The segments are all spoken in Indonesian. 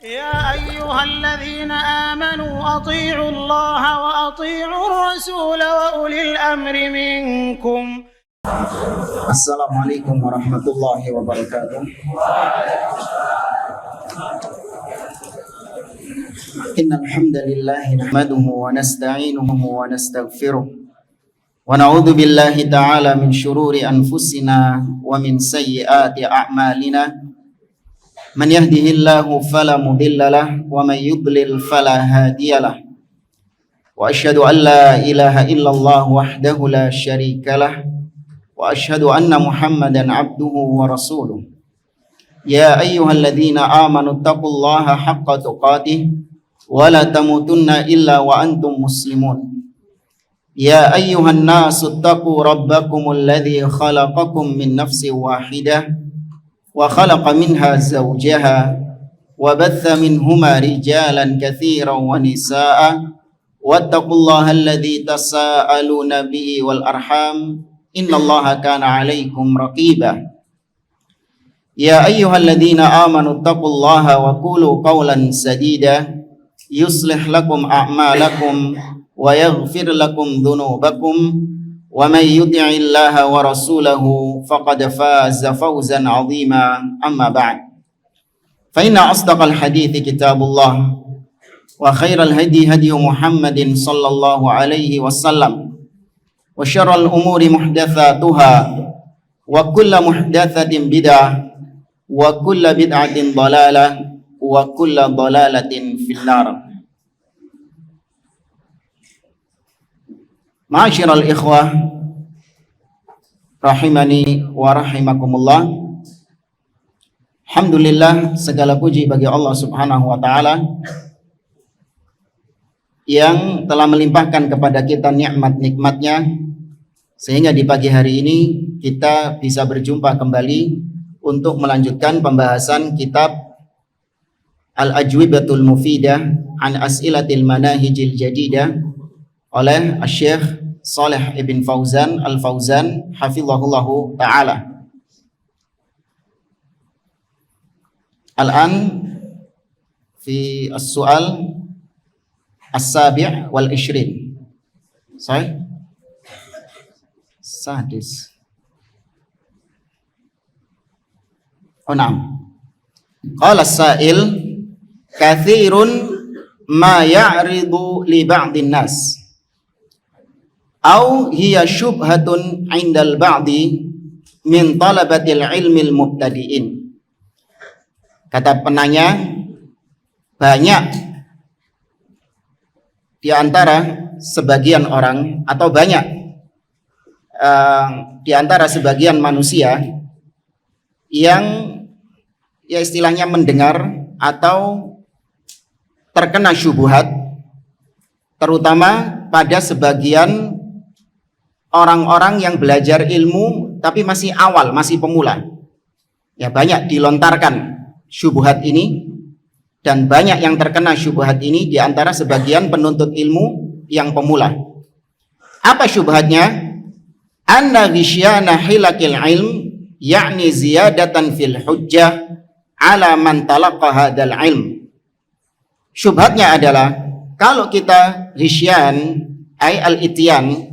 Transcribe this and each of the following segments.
يا أيها الذين آمنوا أطيعوا الله وأطيعوا الرسول وأولي الأمر منكم. Assalamualaikum warahmatullahi wabarakatuh. Innal hamdalillah nahmaduhu wa nasta'inuhu wa nastaghfiruh wa na'udzu billahi ta'ala min shururi anfusina wa min sayyiati a'malina. Man yahdihillahu fala mudilla lahu wa man yudlil fala hadiyalah. Wa asyhadu an la ilaha illallah wahdahu la syarika lah. Wa asyhadu anna Muhammadan abduhu wa rasuluh. Ya ayyuhalladzina amanu taqullaha haqqa tuqatih wa la tamutunna illa wa antum muslimun. Ya ayyuhan nasu taqu rabbakumul ladzi khalaqakum min nafsin wahidah wa khalaqa minha zawjaha wa batha minhuma rijalan katsiran wa nisaa'a wattaqullaha alladzi tasaaluna bihi wal arham innallaha kana 'alaikum raqiba. Ya ayyuhalladzina amanu taqullaha wa qulu qawlan sadida yuslih lakum a'malakum wa yaghfir lakum dhunubakum wa may yuti'illaha wa rasulahu faqad faza fawzan 'azima. Amma ba'd. Fa inna asdaqal hadithi kitabullah wa khairal hadi hadi Muhammadin sallallahu alaihi wasallam wa syarral umuri muhdatsatuha wa kullu muhdatsatin bid'ah wa kullu bid'atin dhalalah wa kullu dhalalatin finnar. Ma'asyiral ikhwah rahimani wa rahimakumullah. Alhamdulillah, segala puji bagi Allah Subhanahu wa taala yang telah melimpahkan kepada kita nikmat-nikmatnya sehingga di pagi hari ini kita bisa berjumpa kembali untuk melanjutkan pembahasan kitab Al-Ajwibatul Mufidah an As'ilatil Manahijil Jadidah oleh Syekh Shalih ibn Fauzan Al-Fauzan hafizahullahu ta'ala. Al-an fi as-su'al as-sabi' wal 20. Sahih? Sadis. Oh, na'am. Qala as-sa'il katsirun ma ya'ridu li ba'din nas au hiya syubhatun 'indal ba'di min talabatil ilmil mubtadi'in. Kata penanya, banyak di antara sebagian orang atau banyak di antara sebagian manusia yang ya istilahnya mendengar atau terkena syubhat, terutama pada sebagian orang-orang yang belajar ilmu tapi masih awal, masih pemula. Ya, banyak dilontarkan syubhat ini dan banyak yang terkena syubhat ini di antara sebagian penuntut ilmu yang pemula. Apa syubhatnya? Anna ghisyana hilakil ilm yakni ziyadatan fil hujjah ala man talaqa hadzal ilm. Syubhatnya adalah kalau kita ghisyan ay al-ityan,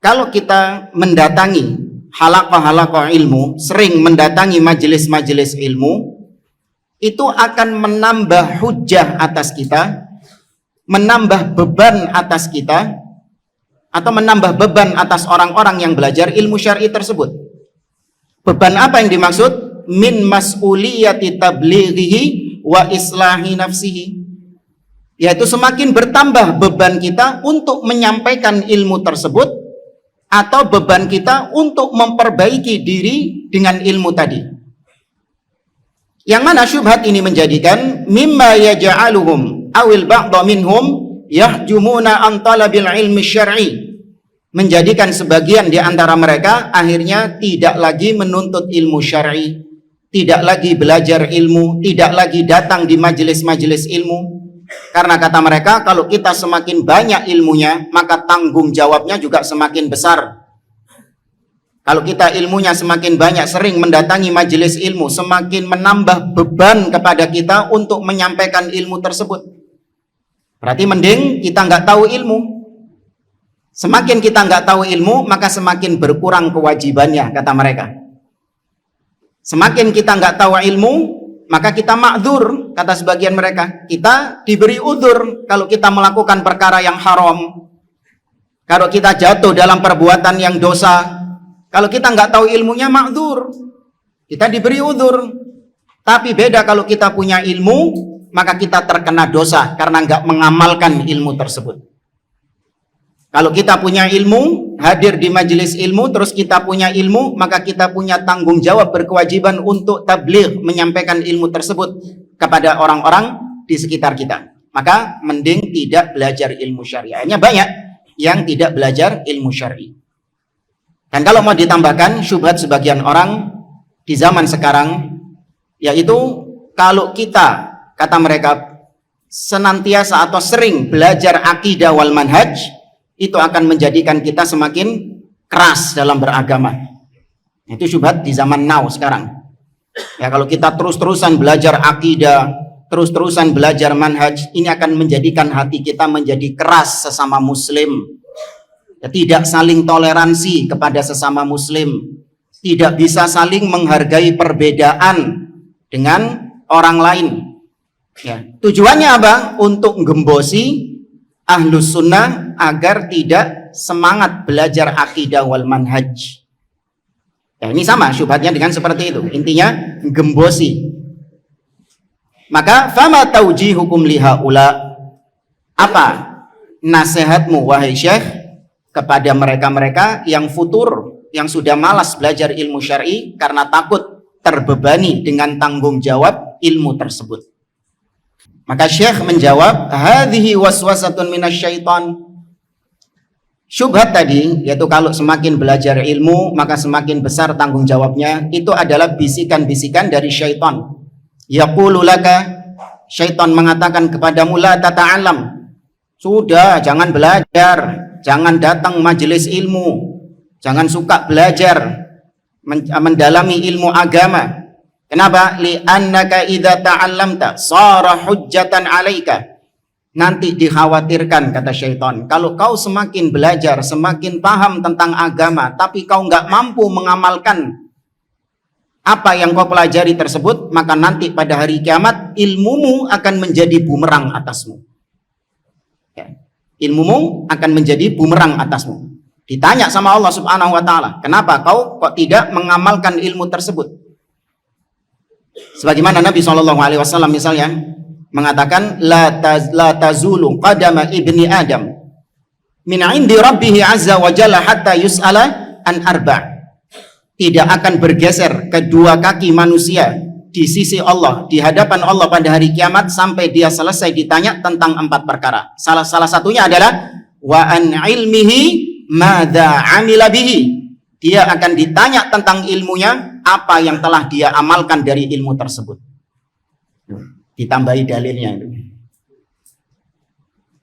kalau kita mendatangi halaqah-halaqah ilmu, sering mendatangi majelis-majelis ilmu, itu akan menambah hujjah atas kita, menambah beban atas kita, atau menambah beban atas orang-orang yang belajar ilmu syar'i tersebut. Beban apa yang dimaksud? Min mas'uliyati tablighihi wa islahi nafsihi. Yaitu semakin bertambah beban kita untuk menyampaikan ilmu tersebut atau beban kita untuk memperbaiki diri dengan ilmu tadi. Yang mana syubhat ini menjadikan mimma yaj'aluhum awil ba'dha minhum yahjumuna an talabil ilmi syar'i, menjadikan sebagian di antara mereka akhirnya tidak lagi menuntut ilmu syar'i, tidak lagi belajar ilmu, tidak lagi datang di majelis-majelis ilmu. Karena kata mereka, kalau kita semakin banyak ilmunya, maka tanggung jawabnya juga semakin besar. Kalau kita ilmunya semakin banyak, sering mendatangi majelis ilmu, semakin menambah beban kepada kita untuk menyampaikan ilmu tersebut. Berarti mending kita nggak tahu ilmu. Semakin kita nggak tahu ilmu, maka semakin berkurang kewajibannya, kata mereka. Semakin kita nggak tahu ilmu, maka kita ma'dzur, kata sebagian mereka. Kita diberi udzur kalau kita melakukan perkara yang haram. Kalau kita jatuh dalam perbuatan yang dosa, kalau kita nggak tahu ilmunya, ma'dzur, kita diberi udzur. Tapi beda kalau kita punya ilmu, maka kita terkena dosa karena nggak mengamalkan ilmu tersebut. Kalau kita punya ilmu, hadir di majelis ilmu, terus kita punya ilmu, maka kita punya tanggung jawab, berkewajiban untuk tabligh, menyampaikan ilmu tersebut kepada orang-orang di sekitar kita. Maka mending tidak belajar ilmu syariahnya. Banyak yang tidak belajar ilmu syar'i. Dan kalau mau ditambahkan syubhat sebagian orang di zaman sekarang, yaitu kalau kita, kata mereka, senantiasa atau sering belajar akidah wal manhaj, itu akan menjadikan kita semakin keras dalam beragama. Itu syubhat di zaman now sekarang. Ya, kalau kita terus-terusan belajar akidah, terus-terusan belajar manhaj, ini akan menjadikan hati kita menjadi keras sesama muslim. Ya, tidak saling toleransi kepada sesama muslim, tidak bisa saling menghargai perbedaan dengan orang lain. Ya, tujuannya apa? Untuk menggembosi ahlus sunnah agar tidak semangat belajar akidah wal manhaj. Ya, ini sama syubhatnya dengan seperti itu. Intinya gembosi. Maka fama taujihukum lihaula, apa nasihatmu wahai syekh kepada mereka-mereka yang futur, yang sudah malas belajar ilmu syar'i karena takut terbebani dengan tanggung jawab ilmu tersebut? Maka syekh menjawab, hadhihi waswasatun minasyaiton. Syubhat tadi, yaitu kalau semakin belajar ilmu maka semakin besar tanggung jawabnya, itu adalah bisikan-bisikan dari syaitan. Yaqulu laka, syaitan mengatakan kepadamu, la tata'alam, sudah jangan belajar, jangan datang majelis ilmu, jangan suka belajar mendalami ilmu agama. Kenapa? Li'annaka idza ta'allamta sara hujjatan 'alaika. Nanti dikhawatirkan, kata syaitan, kalau kau semakin belajar, semakin paham tentang agama, tapi kau nggak mampu mengamalkan apa yang kau pelajari tersebut, maka nanti pada hari kiamat ilmumu akan menjadi bumerang atasmu. Ya. Ilmumu akan menjadi bumerang atasmu. Ditanya sama Allah Subhanahu wa taala, kenapa kau kok tidak mengamalkan ilmu tersebut? Sebagaimana Nabi SAW misalnya mengatakan, la tazulu qadama ibni Adam min indi rabbih azza wa jalla hatta yus'ala an arba'. Tidak akan bergeser kedua kaki manusia di sisi Allah, di hadapan Allah pada hari kiamat, sampai dia selesai ditanya tentang 4 perkara. Salah satunya adalah wa an ilmihi madza amila bihi. Dia akan ditanya tentang ilmunya, apa yang telah dia amalkan dari ilmu tersebut. Ditambahi dalilnya itu.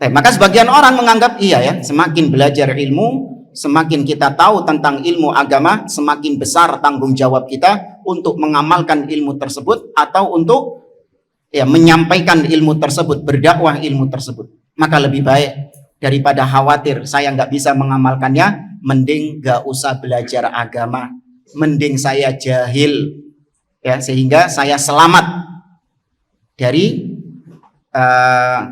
Maka sebagian orang menganggap iya ya, semakin belajar ilmu, semakin kita tahu tentang ilmu agama, semakin besar tanggung jawab kita untuk mengamalkan ilmu tersebut atau untuk ya menyampaikan ilmu tersebut, berdakwah ilmu tersebut. Maka lebih baik daripada khawatir saya nggak bisa mengamalkannya, mending nggak usah belajar agama, mending saya jahil ya, sehingga saya selamat dari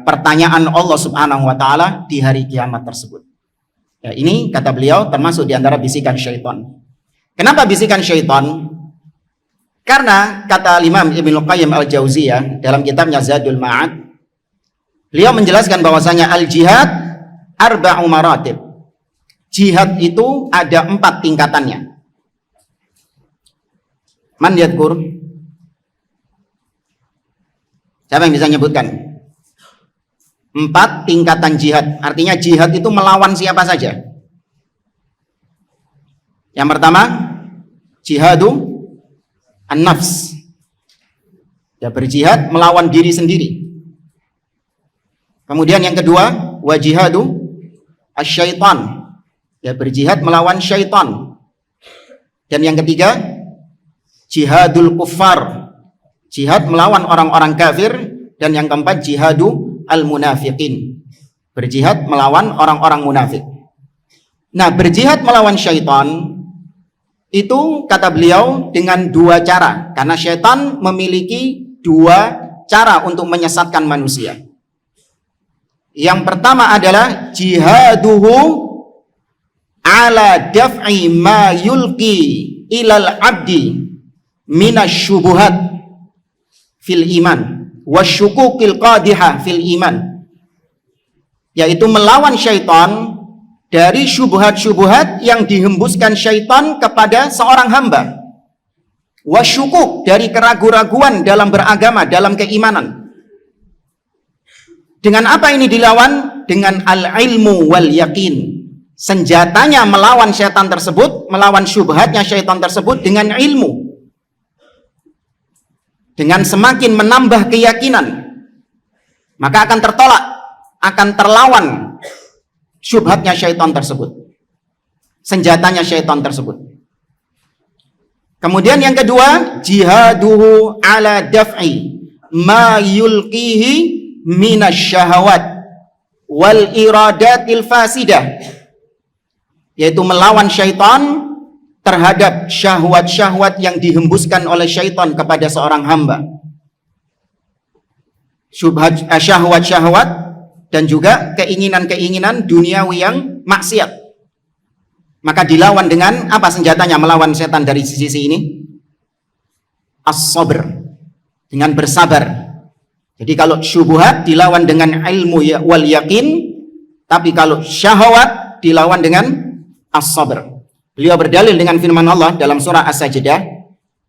pertanyaan Allah Subhanahu wa taala di hari kiamat tersebut. Ya, ini kata beliau termasuk di antara bisikan syaitan. Kenapa bisikan syaitan? Karena kata Imam Ibnu Qayyim al-Jauziyah dalam kitabnya Zadul Ma'ad, beliau menjelaskan bahwasanya al-jihad arba'u maratib. Jihad itu ada 4 tingkatannya. Man yadhkur? Siapa yang bisa menyebutkan? 4 tingkatan jihad. Artinya jihad itu melawan siapa saja. Yang pertama, jihadu an-nafs. Ya, berjihad melawan diri sendiri. Kemudian yang kedua, wa jihadu asy-syaitan. Ya, berjihad melawan syaitan. Dan yang ketiga, jihadul kuffar, jihad melawan orang-orang kafir. Dan yang keempat, jihadu al-munafiqin, berjihad melawan orang-orang munafik. Nah, berjihad melawan syaitan itu kata beliau dengan dua cara, karena syaitan memiliki dua cara untuk menyesatkan manusia. Yang pertama adalah jihaduhu ala daf'i ma yulqi ilal abdi minasyubuhat fil iman wasyukukil qadihah fil iman, yaitu melawan syaitan dari syubhat-syubhat yang dihembuskan syaitan kepada seorang hamba, wasyukuk, dari keraguan-raguan dalam beragama, dalam keimanan. Dengan apa ini dilawan? Dengan al-ilmu wal yakin. Senjatanya melawan syaitan tersebut, melawan syubhatnya syaitan tersebut dengan ilmu. Dengan semakin menambah keyakinan, maka akan tertolak, akan terlawan syubhatnya syaitan tersebut, senjatanya syaitan tersebut. Kemudian yang kedua, jihaduhu ala daf'i ma yulqihi minasyahawat wal iradatil fasidah, yaitu melawan syaitan terhadap syahwat-syahwat yang dihembuskan oleh syaitan kepada seorang hamba, syahwat-syahwat dan juga keinginan-keinginan duniawi yang maksiat. Maka dilawan dengan apa senjatanya melawan setan dari sisi ini? As-sabr, dengan bersabar. Jadi kalau syubhat dilawan dengan ilmu wal yakin, tapi kalau syahwat dilawan dengan as-sabr. Beliau berdalil dengan firman Allah dalam surah As-Sajdah.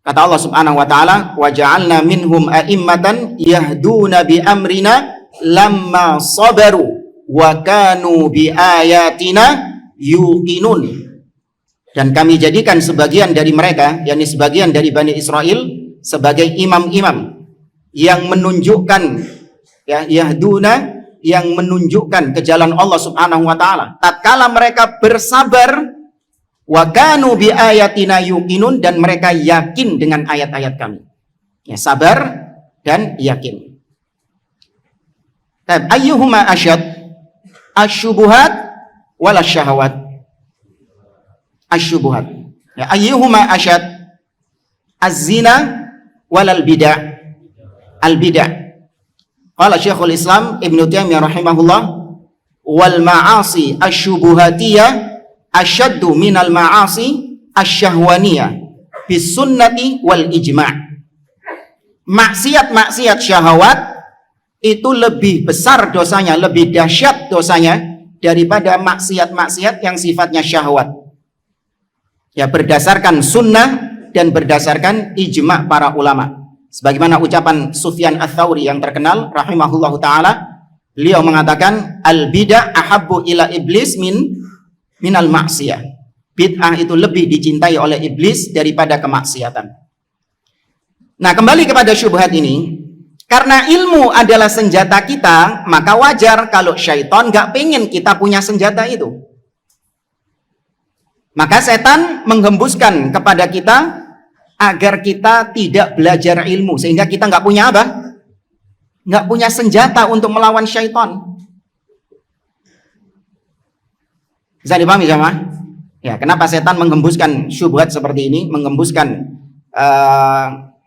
Kata Allah Subhanahu wa taala, "Wa ja'alna minhum a'immatan yahduna bi amrina lamma sabaru wa kanu bi ayatina yuqinun." Dan kami jadikan sebagian dari mereka, yakni sebagian dari Bani Israel, sebagai imam-imam yang menunjukkan, ya, yahduna, yang menunjukkan ke jalan Allah Subhanahu wa taala tatkala mereka bersabar, wa kanu bi ayatina yuqinun, dan mereka yakin dengan ayat-ayat kami. Ya, sabar dan yakin. Ayyuhuma asyad, asyubuhat wala syahawat? Asyubuhat. Ya, ayyuhuma asyad, az-zina walal bid'ah? Al-bid'ah. Qala Syekhul Islam Ibnu Taimiyah rahimahullah, wal ma'asi asyubuhatiyah asyaddu minal ma'asi asyahwaniyah bis sunnati wal ijma'. Maksiat-maksiat syahwat itu lebih besar dosanya, lebih dahsyat dosanya daripada maksiat-maksiat yang sifatnya syahwat. Ya, berdasarkan sunnah dan berdasarkan ijma' para ulama. Sebagaimana ucapan Sufyan Ats-Tsauri yang terkenal rahimahullahu taala, beliau mengatakan al-bid'ah ahabbu ila iblis minal maksiyah. Bid'ah itu lebih dicintai oleh iblis daripada kemaksiatan. Nah, kembali kepada syubhat ini, karena ilmu adalah senjata kita, maka wajar kalau syaitan gak pengen kita punya senjata itu. Maka setan menghembuskan kepada kita agar kita tidak belajar ilmu, sehingga kita gak punya apa? Gak punya senjata untuk melawan syaitan. Bisa dipahami jemaah? Ya, kenapa setan menghembuskan syubhat seperti ini, menghembuskan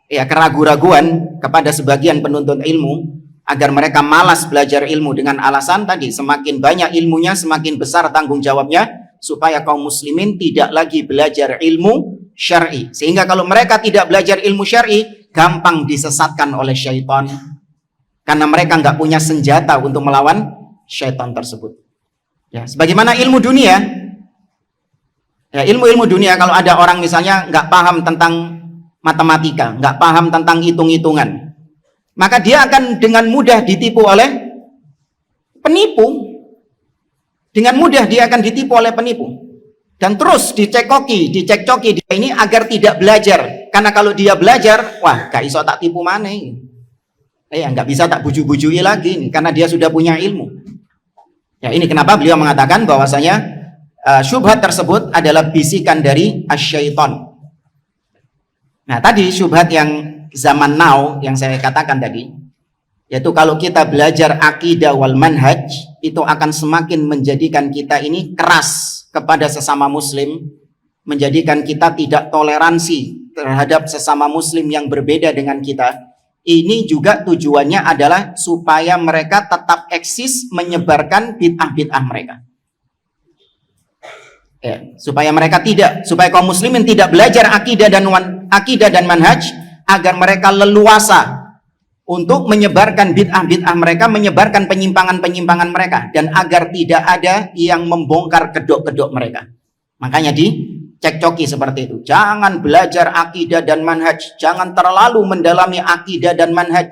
keraguan-raguan kepada sebagian penuntut ilmu agar mereka malas belajar ilmu dengan alasan tadi, semakin banyak ilmunya semakin besar tanggung jawabnya, supaya kaum muslimin tidak lagi belajar ilmu syar'i. Sehingga kalau mereka tidak belajar ilmu syar'i, gampang disesatkan oleh syaitan, karena mereka nggak punya senjata untuk melawan syaitan tersebut. Ya, sebagaimana ilmu dunia, ya, ilmu-ilmu dunia, kalau ada orang misalnya nggak paham tentang matematika, nggak paham tentang hitung-hitungan, maka dia akan dengan mudah ditipu oleh penipu. Dengan mudah dia akan ditipu oleh penipu. Dan terus dicekcoki dia ini agar tidak belajar. Karena kalau dia belajar, wah, gak iso tak tipu mana ini. Nggak bisa tak buju-bujui lagi ini, karena dia sudah punya ilmu. Ya, ini kenapa beliau mengatakan bahwasanya syubhat tersebut adalah bisikan dari asyaiton. Nah, tadi syubhat yang zaman now yang saya katakan tadi, yaitu kalau kita belajar akidah wal manhaj, itu akan semakin menjadikan kita ini keras kepada sesama muslim, menjadikan kita tidak toleransi terhadap sesama muslim yang berbeda dengan kita. Ini juga tujuannya adalah supaya mereka tetap eksis menyebarkan bid'ah-bid'ah mereka. Ya, supaya kaum muslimin tidak belajar akidah dan manhaj, agar mereka leluasa untuk menyebarkan bid'ah-bid'ah mereka, menyebarkan penyimpangan-penyimpangan mereka, dan agar tidak ada yang membongkar kedok-kedok mereka. Makanya dicekcoki seperti itu. Jangan belajar akidah dan manhaj, jangan terlalu mendalami akidah dan manhaj,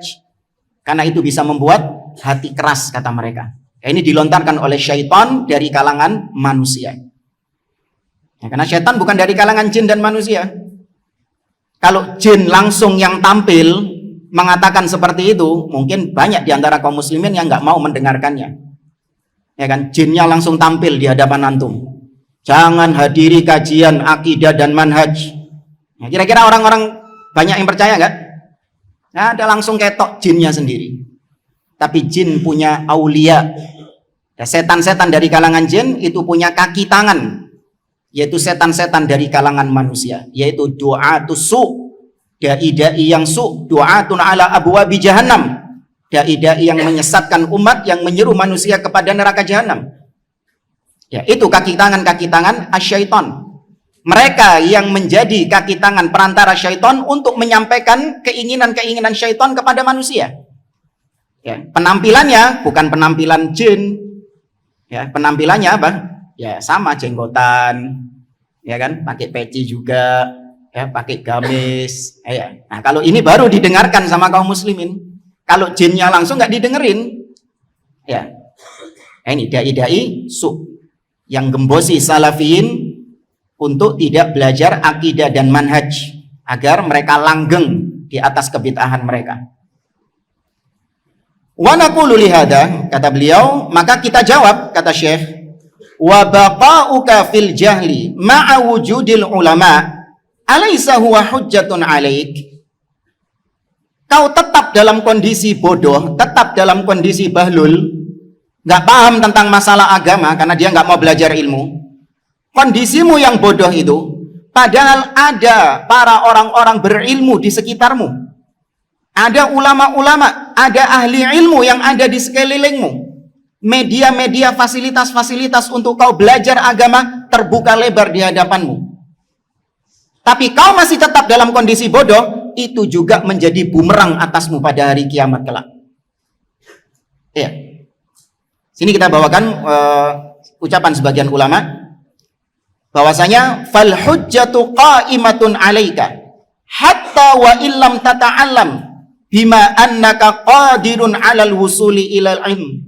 karena itu bisa membuat hati keras, kata mereka. Ini dilontarkan oleh syaitan dari kalangan manusia. Ya, karena syaitan bukan dari kalangan jin dan manusia. Kalau jin langsung yang tampil mengatakan seperti itu, mungkin banyak di antara kaum muslimin yang nggak mau mendengarkannya. Ya kan, jinnya langsung tampil di hadapan antum. Jangan hadiri kajian akidah dan manhaj. Nah, kira-kira orang-orang banyak yang percaya nggak? Nah, ada langsung ketok jinnya sendiri. Tapi jin punya aulia. Ya, setan-setan dari kalangan jin itu punya kaki tangan, yaitu setan-setan dari kalangan manusia, yaitu du'atus su', dai-dai yang su', du'atun ala abwabi jahannam, dai-dai yang menyesatkan umat, yang menyeru manusia kepada neraka jahanam. Ya, itu kaki tangan asyaiton. Mereka yang menjadi kaki tangan perantara syaiton untuk menyampaikan keinginan-keinginan syaiton kepada manusia. Ya, penampilannya bukan penampilan jin. Ya, penampilannya apa? Ya, sama, jenggotan, ya kan, pakai peci juga, ya, pakai gamis. Ya. Nah, kalau ini baru didengarkan sama kaum muslimin. Kalau jinnya langsung nggak didengerin. Ya, ini dai-dai su' yang gembosi salafiyin untuk tidak belajar akidah dan manhaj, agar mereka langgeng di atas kebid'ahan mereka. Wa naqulu lihada, kata beliau, maka kita jawab, kata Syekh, wa baqa'uka fil jahli ma'a wujudil ulama alaysa huwa hujjatun alaik. Kau tetap dalam kondisi bodoh, tetap dalam kondisi bahlul, nggak paham tentang masalah agama karena dia nggak mau belajar ilmu. Kondisimu yang bodoh itu, padahal ada para orang-orang berilmu di sekitarmu, ada ulama-ulama, ada ahli ilmu yang ada di sekelilingmu, media-media, fasilitas-fasilitas untuk kau belajar agama terbuka lebar di hadapanmu. Tapi kau masih tetap dalam kondisi bodoh, itu juga menjadi bumerang atasmu pada hari kiamat kelak. Iya. Sini kita bawakan ucapan sebagian ulama bahwasanya fal hujjatu qa'imatun 'alaika hatta wa illam tata'allam bima annaka qadirun 'alal wusuli ilal ilm.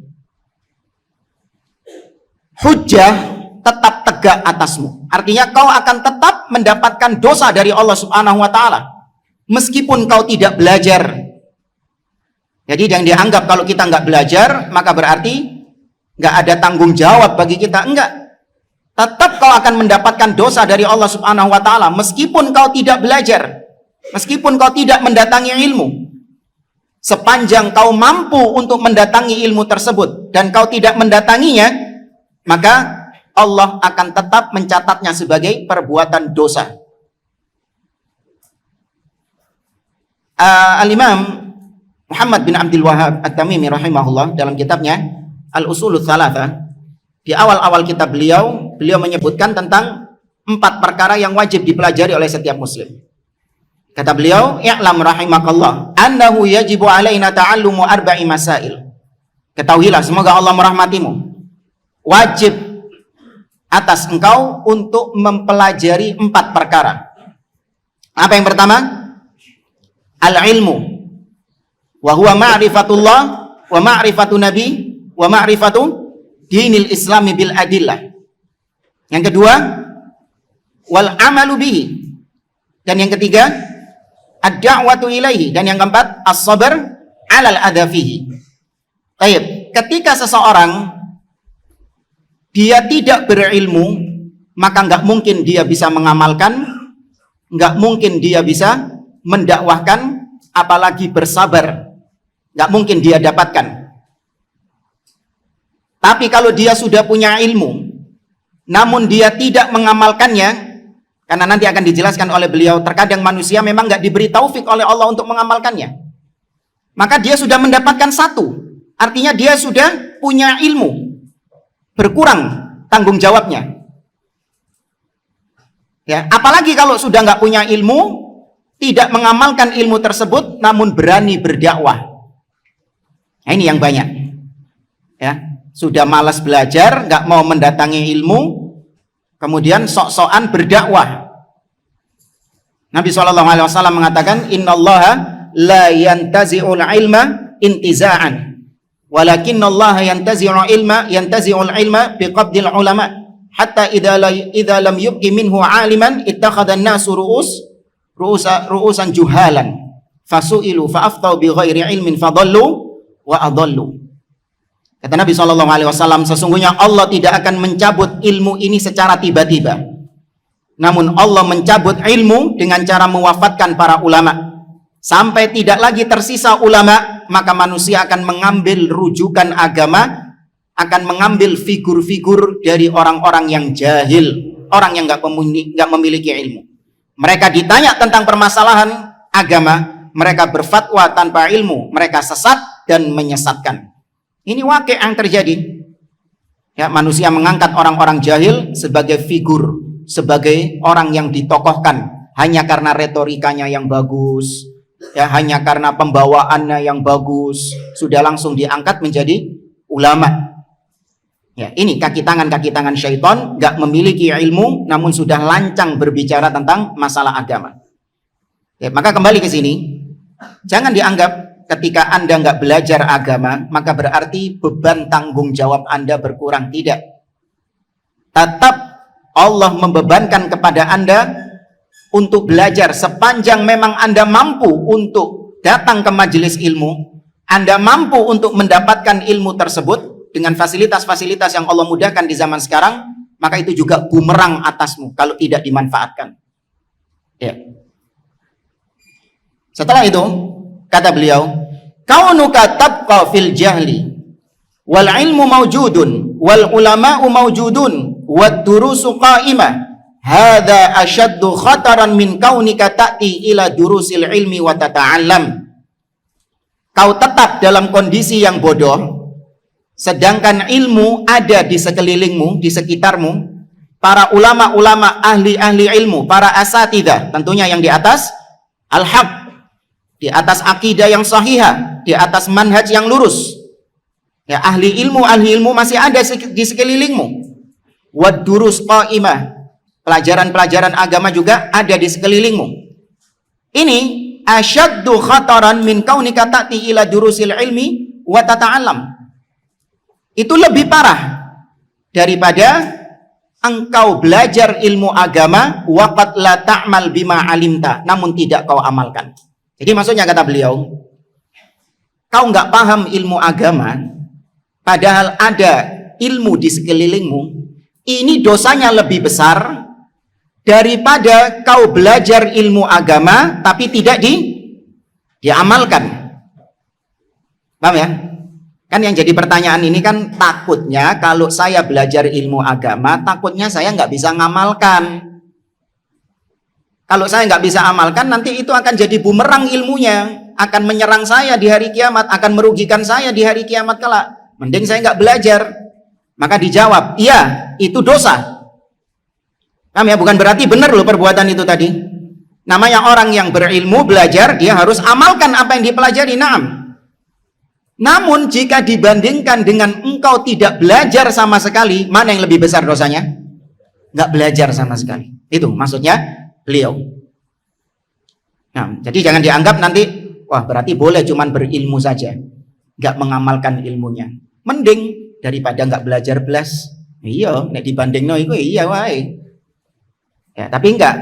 Hujjah tetap tegak atasmu. Artinya kau akan tetap mendapatkan dosa dari Allah Subhanahu wa taala meskipun kau tidak belajar. Jadi yang dianggap kalau kita nggak belajar maka berarti nggak ada tanggung jawab bagi kita. Enggak. Tetap kau akan mendapatkan dosa dari Allah Subhanahu wa taala meskipun kau tidak belajar, meskipun kau tidak mendatangi ilmu. Sepanjang kau mampu untuk mendatangi ilmu tersebut dan kau tidak mendatanginya, maka Allah akan tetap mencatatnya sebagai perbuatan dosa. Al-Imam Muhammad bin Abdul Wahhab At-Tamimi rahimahullah dalam kitabnya Al-Usulul Tsalatsa, di awal-awal kitab beliau menyebutkan tentang 4 perkara yang wajib dipelajari oleh setiap muslim. Kata beliau, "I'lam rahimakallah annahu yajibu alaina ta'allumu arba'i masail." Ketahuilah, semoga Allah merahmatimu, wajib atas engkau untuk mempelajari 4 perkara. Apa yang pertama? Al-ilmu wa huwa ma'rifatullah wa ma'rifatu nabi wa ma'rifatu dinil islami bil adillah. Yang kedua, wal amalu bihi. Dan yang ketiga, ad-da'watu ilaihi. Dan yang keempat, as-sabr 'alal adha fihi. Baik, ketika seseorang dia tidak berilmu, maka nggak mungkin dia bisa mengamalkan, nggak mungkin dia bisa mendakwahkan, apalagi bersabar. Nggak mungkin dia dapatkan. Tapi kalau dia sudah punya ilmu, namun dia tidak mengamalkannya, karena nanti akan dijelaskan oleh beliau, terkadang manusia memang nggak diberi taufik oleh Allah untuk mengamalkannya. Maka dia sudah mendapatkan satu, artinya dia sudah punya ilmu, berkurang tanggung jawabnya. Ya, apalagi kalau sudah nggak punya ilmu, tidak mengamalkan ilmu tersebut, namun berani berdakwah. Nah, ini yang banyak. Ya, sudah malas belajar, nggak mau mendatangi ilmu, kemudian sok-sokan berdakwah. Nabi SAW mengatakan, Innallaha la yantazi'ul ilma intiza'an, walakinnallaha yantazi'ul ilma biqabdil ulama, hatta idza lam yubqi minhu 'aliman ittakhadha an-nasu ru'usan juhalan fasu'ilu fa'aftau bighairi ilmin fadallu wa adallu. Kata Nabi SAW, sesungguhnya Allah tidak akan mencabut ilmu ini secara tiba-tiba. Namun Allah mencabut ilmu dengan cara mewafatkan para ulama. Sampai tidak lagi tersisa ulama, maka manusia akan mengambil rujukan agama, akan mengambil figur-figur dari orang-orang yang jahil, orang yang nggak memiliki ilmu. Mereka ditanya tentang permasalahan agama, mereka berfatwa tanpa ilmu, mereka sesat dan menyesatkan. Ini wakil yang terjadi. Ya, manusia mengangkat orang-orang jahil sebagai figur, sebagai orang yang ditokohkan hanya karena retorikanya yang bagus, ya, hanya karena pembawaannya yang bagus, sudah langsung diangkat menjadi ulama. Ya, ini kaki tangan syaitan, gak memiliki ilmu, namun sudah lancang berbicara tentang masalah agama. Ya, maka kembali ke sini, jangan dianggap ketika Anda nggak belajar agama, maka berarti beban tanggung jawab Anda berkurang. Tidak. Tetap Allah membebankan kepada Anda untuk belajar sepanjang memang Anda mampu untuk datang ke majelis ilmu, Anda mampu untuk mendapatkan ilmu tersebut dengan fasilitas-fasilitas yang Allah mudahkan di zaman sekarang, maka itu juga bumerang atasmu kalau tidak dimanfaatkan. Ya. Setelah itu, kata beliau, kaunuka tabqa fil jahli wal ilmu mawjudun wal ulama'u mawjudun wad durusu qa'imah hadza ashaddu khataran min kaunika ta'ti ila durusil ilmi wa tata'allam. Kau tetap dalam kondisi yang bodoh, sedangkan ilmu ada di sekelilingmu, di sekitarmu, para ulama-ulama ahli-ahli ilmu, para asatidzah, tentunya yang di atas al-haq, di atas akidah yang sahihah, di atas manhaj yang lurus. Ya, ahli ilmu masih ada di sekelilingmu. Wad durus qa'imah, pelajaran-pelajaran agama juga ada di sekelilingmu. Ini asyaddu khataran min kaunika ta'ti ila durusil ilmi wa tata'allam. Itu lebih parah daripada engkau belajar ilmu agama waqad la ta'mal bima alimta, namun tidak kau amalkan. Jadi maksudnya kata beliau, kau nggak paham ilmu agama, padahal ada ilmu di sekelilingmu, ini dosanya lebih besar daripada kau belajar ilmu agama tapi tidak diamalkan. Paham ya? Kan yang jadi pertanyaan ini kan takutnya kalau saya belajar ilmu agama, takutnya saya nggak bisa ngamalkan. Kalau saya nggak bisa amalkan, nanti itu akan jadi bumerang ilmunya, akan menyerang saya di hari kiamat, akan merugikan saya di hari kiamat kelak. Mending saya nggak belajar. Maka dijawab, iya, itu dosa. Paham ya? Bukan berarti benar loh perbuatan itu tadi. Namanya orang yang berilmu, belajar, dia harus amalkan apa yang dipelajari. Naam. Namun jika dibandingkan dengan engkau tidak belajar sama sekali, mana yang lebih besar dosanya? Nggak belajar sama sekali. Itu maksudnya beliau. Nah, jadi jangan dianggap nanti, wah berarti boleh cuman berilmu saja, nggak mengamalkan ilmunya. Mending daripada nggak belajar belas. Iya, nek dibandingno iku iya wae. Ya, tapi enggak.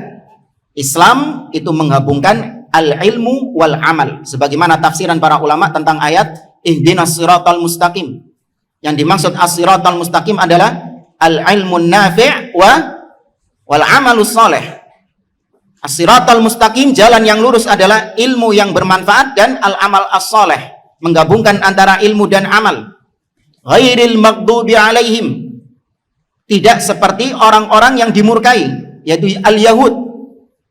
Islam itu menggabungkan al-ilmu wal amal. Sebagaimana tafsiran para ulama tentang ayat ihdinas siratal mustaqim. Yang dimaksud as-siratal mustaqim adalah al-ilmun nafi' wal amalus saleh. As-siratal mustaqim, jalan yang lurus adalah ilmu yang bermanfaat dan al-amal as-saleh, menggabungkan antara ilmu dan amal. Ghairil maghdubi alaihim, tidak seperti orang-orang yang dimurkai, yaitu al-Yahud,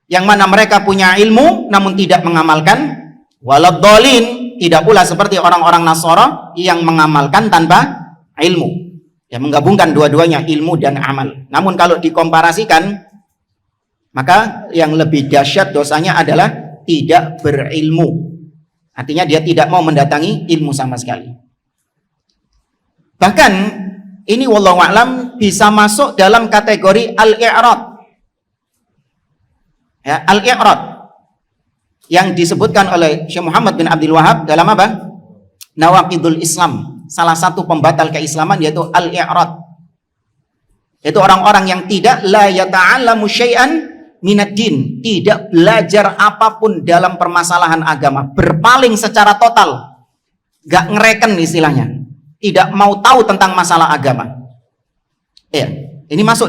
yang mana mereka punya ilmu namun tidak mengamalkan. Waladhdallin, tidak pula seperti orang-orang Nasara yang mengamalkan tanpa ilmu. Ya, menggabungkan dua-duanya, ilmu dan amal. Namun kalau dikomparasikan, maka yang lebih dahsyat dosanya adalah tidak berilmu. Artinya dia tidak mau mendatangi ilmu sama sekali. Bahkan ini wallahu a'lam bisa masuk dalam kategori al-i'rad. Ya, al-i'rad yang disebutkan oleh Syekh Muhammad bin Abdul Wahhab dalam apa? Nawaqidul Islam. Salah satu pembatal keislaman yaitu al-i'rad. Itu orang-orang yang tidak la yata'allamu syai'an minad din, tidak belajar apapun dalam permasalahan agama, berpaling secara total, gak ngereken istilahnya, tidak mau tahu tentang masalah agama. Ya, ini masuk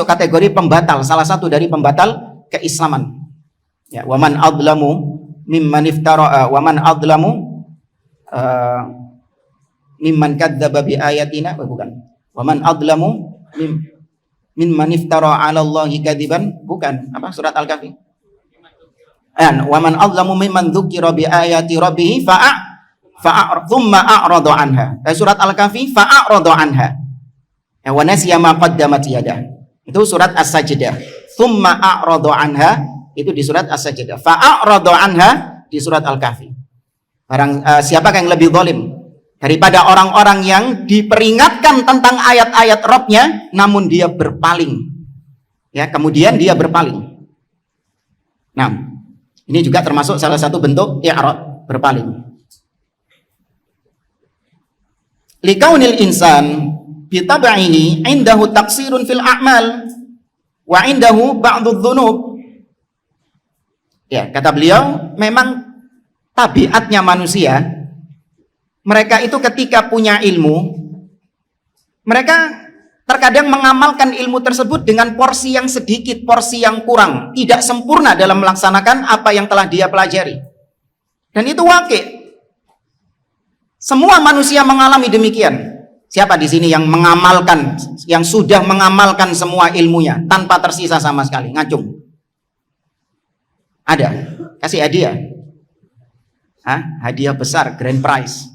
kategori pembatal, salah satu dari pembatal keislaman. Ya, waman adlamu mimman iftara, waman adlamu mimman kadzdzaba bi ayatina, bukan. Waman adlamu mimman iftara 'ala Allahi kadziban, bukan, apa, surat Al-Kahfi. Wa man adlamu mimman dzukira bi ayati rabbih thumma a'rada anha. Surat Al-Kahfi fa'arada anha. Wa nasiya ma qaddamat yadah. Itu surat As-Sajdah. Thumma a'rada anha itu di surat As-Sajdah. Fa'arada anha di surat Al-Kahfi. Siapakah yang lebih zalim daripada orang-orang yang diperingatkan tentang ayat-ayat Rabb-nya namun dia berpaling. Ya, kemudian dia berpaling. Nah, ini juga termasuk salah satu bentuk i'rad, berpaling. Likaunil insan bitab'ihi indahu taqsirun fil a'mal wa indahu ba'dudz dzunub. Ya, kata beliau, memang tabiatnya manusia, mereka itu ketika punya ilmu, mereka terkadang mengamalkan ilmu tersebut dengan porsi yang sedikit, porsi yang kurang, tidak sempurna dalam melaksanakan apa yang telah dia pelajari. Dan itu wakil. Semua manusia mengalami demikian. Siapa di sini yang mengamalkan, yang sudah mengamalkan semua ilmunya tanpa tersisa sama sekali? Ngacung. Ada? Kasih hadiah. Hadiah besar, grand prize.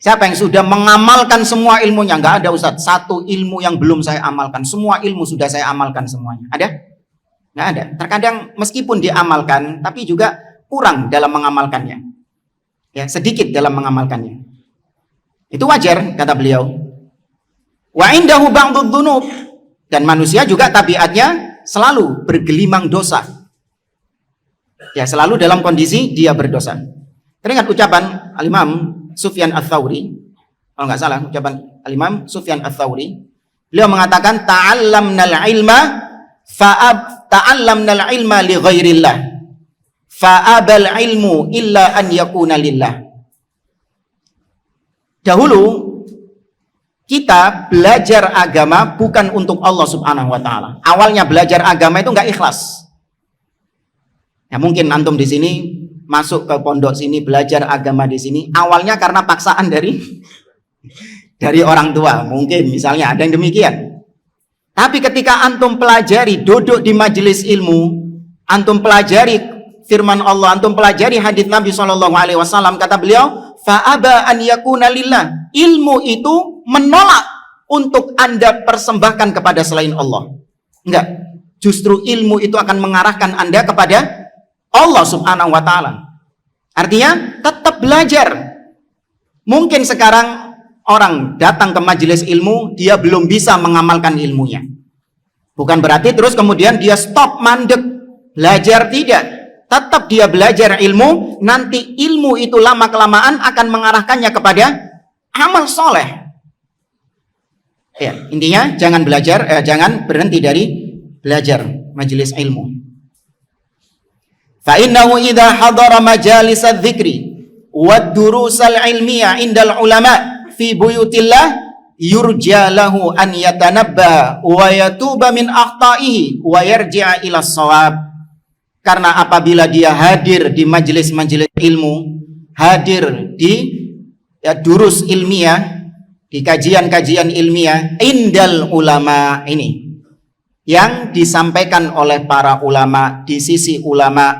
Siapa yang sudah mengamalkan semua ilmunya? Enggak ada, Ustaz. Satu ilmu yang belum saya amalkan. Semua ilmu sudah saya amalkan semuanya. Ada? Enggak ada. Terkadang meskipun diamalkan, tapi juga kurang dalam mengamalkannya. Ya, sedikit dalam mengamalkannya. Itu wajar, kata beliau. Wa indahu ba'dudz dzunub. Dan manusia juga tabiatnya selalu bergelimang dosa. Ya, selalu dalam kondisi dia berdosa. Teringat ucapan Al-Imam Sufyan Ats-Tsauri, kalau nggak salah ucapan Al-Imam Sufyan Ats-Tsauri, beliau mengatakan ta'allamnal ilma li ghairillah fa'abal ilmu illa an yakuna lillah. Dahulu kita belajar agama bukan untuk Allah Subhanahu wa taala. Awalnya belajar agama itu nggak ikhlas. Ya, mungkin antum di sini masuk ke pondok sini, belajar agama di sini, awalnya karena paksaan dari orang tua, mungkin misalnya ada yang demikian. Tapi ketika antum pelajari, duduk di majelis ilmu, antum pelajari firman Allah, antum pelajari hadits Nabi SAW, kata beliau, fa'aba an yakuna lillah. Ilmu itu menolak untuk Anda persembahkan kepada selain Allah. Enggak, justru ilmu itu akan mengarahkan Anda kepada Allah Subhanahu wa taala. Artinya tetap belajar. Mungkin sekarang orang datang ke majelis ilmu, dia belum bisa mengamalkan ilmunya. Bukan berarti terus kemudian dia stop mandek belajar, tidak. Tetap dia belajar ilmu, nanti ilmu itu lama-kelamaan akan mengarahkannya kepada amal soleh. Ya, intinya jangan jangan berhenti dari belajar majelis ilmu. Fa innahu idza hadara majalis adz-dzikri wad-durus al-ilmiyah indal ulama fi buyutillah yurja lahu an yatanabba wa yatuba min akhtaihi wa yarji'a ila shawab. Karena apabila dia hadir di majelis-majelis ilmu, hadir di durus ilmiah, di kajian-kajian ilmiah, indal ulama, ini yang disampaikan oleh para ulama, di sisi ulama,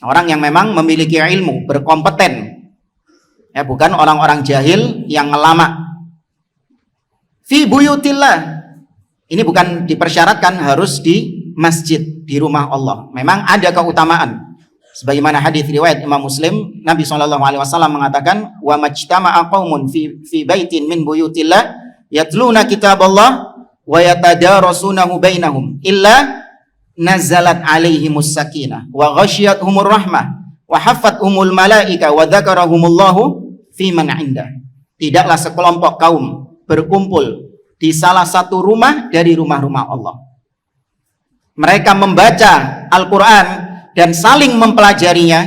orang yang memang memiliki ilmu, berkompeten, ya, bukan orang-orang jahil yang ngelama. Fi buyutillah, ini bukan dipersyaratkan harus di masjid, di rumah Allah. Memang ada keutamaan. Sebagaimana hadis riwayat Imam Muslim, Nabi SAW mengatakan, wa majtama'a qaumun fi baitin min buyutillah yatluna kitaballah wa yatadarasunahu bainahum illa nazalat alaihimus sakinah wa ghasyiyatuhumur rahmah wa haffathumul malaika wa dzakarahumullahu fi man 'indah. Tidaklah sekelompok kaum berkumpul di salah satu rumah dari rumah-rumah Allah. Mereka membaca Al-Quran dan saling mempelajarinya.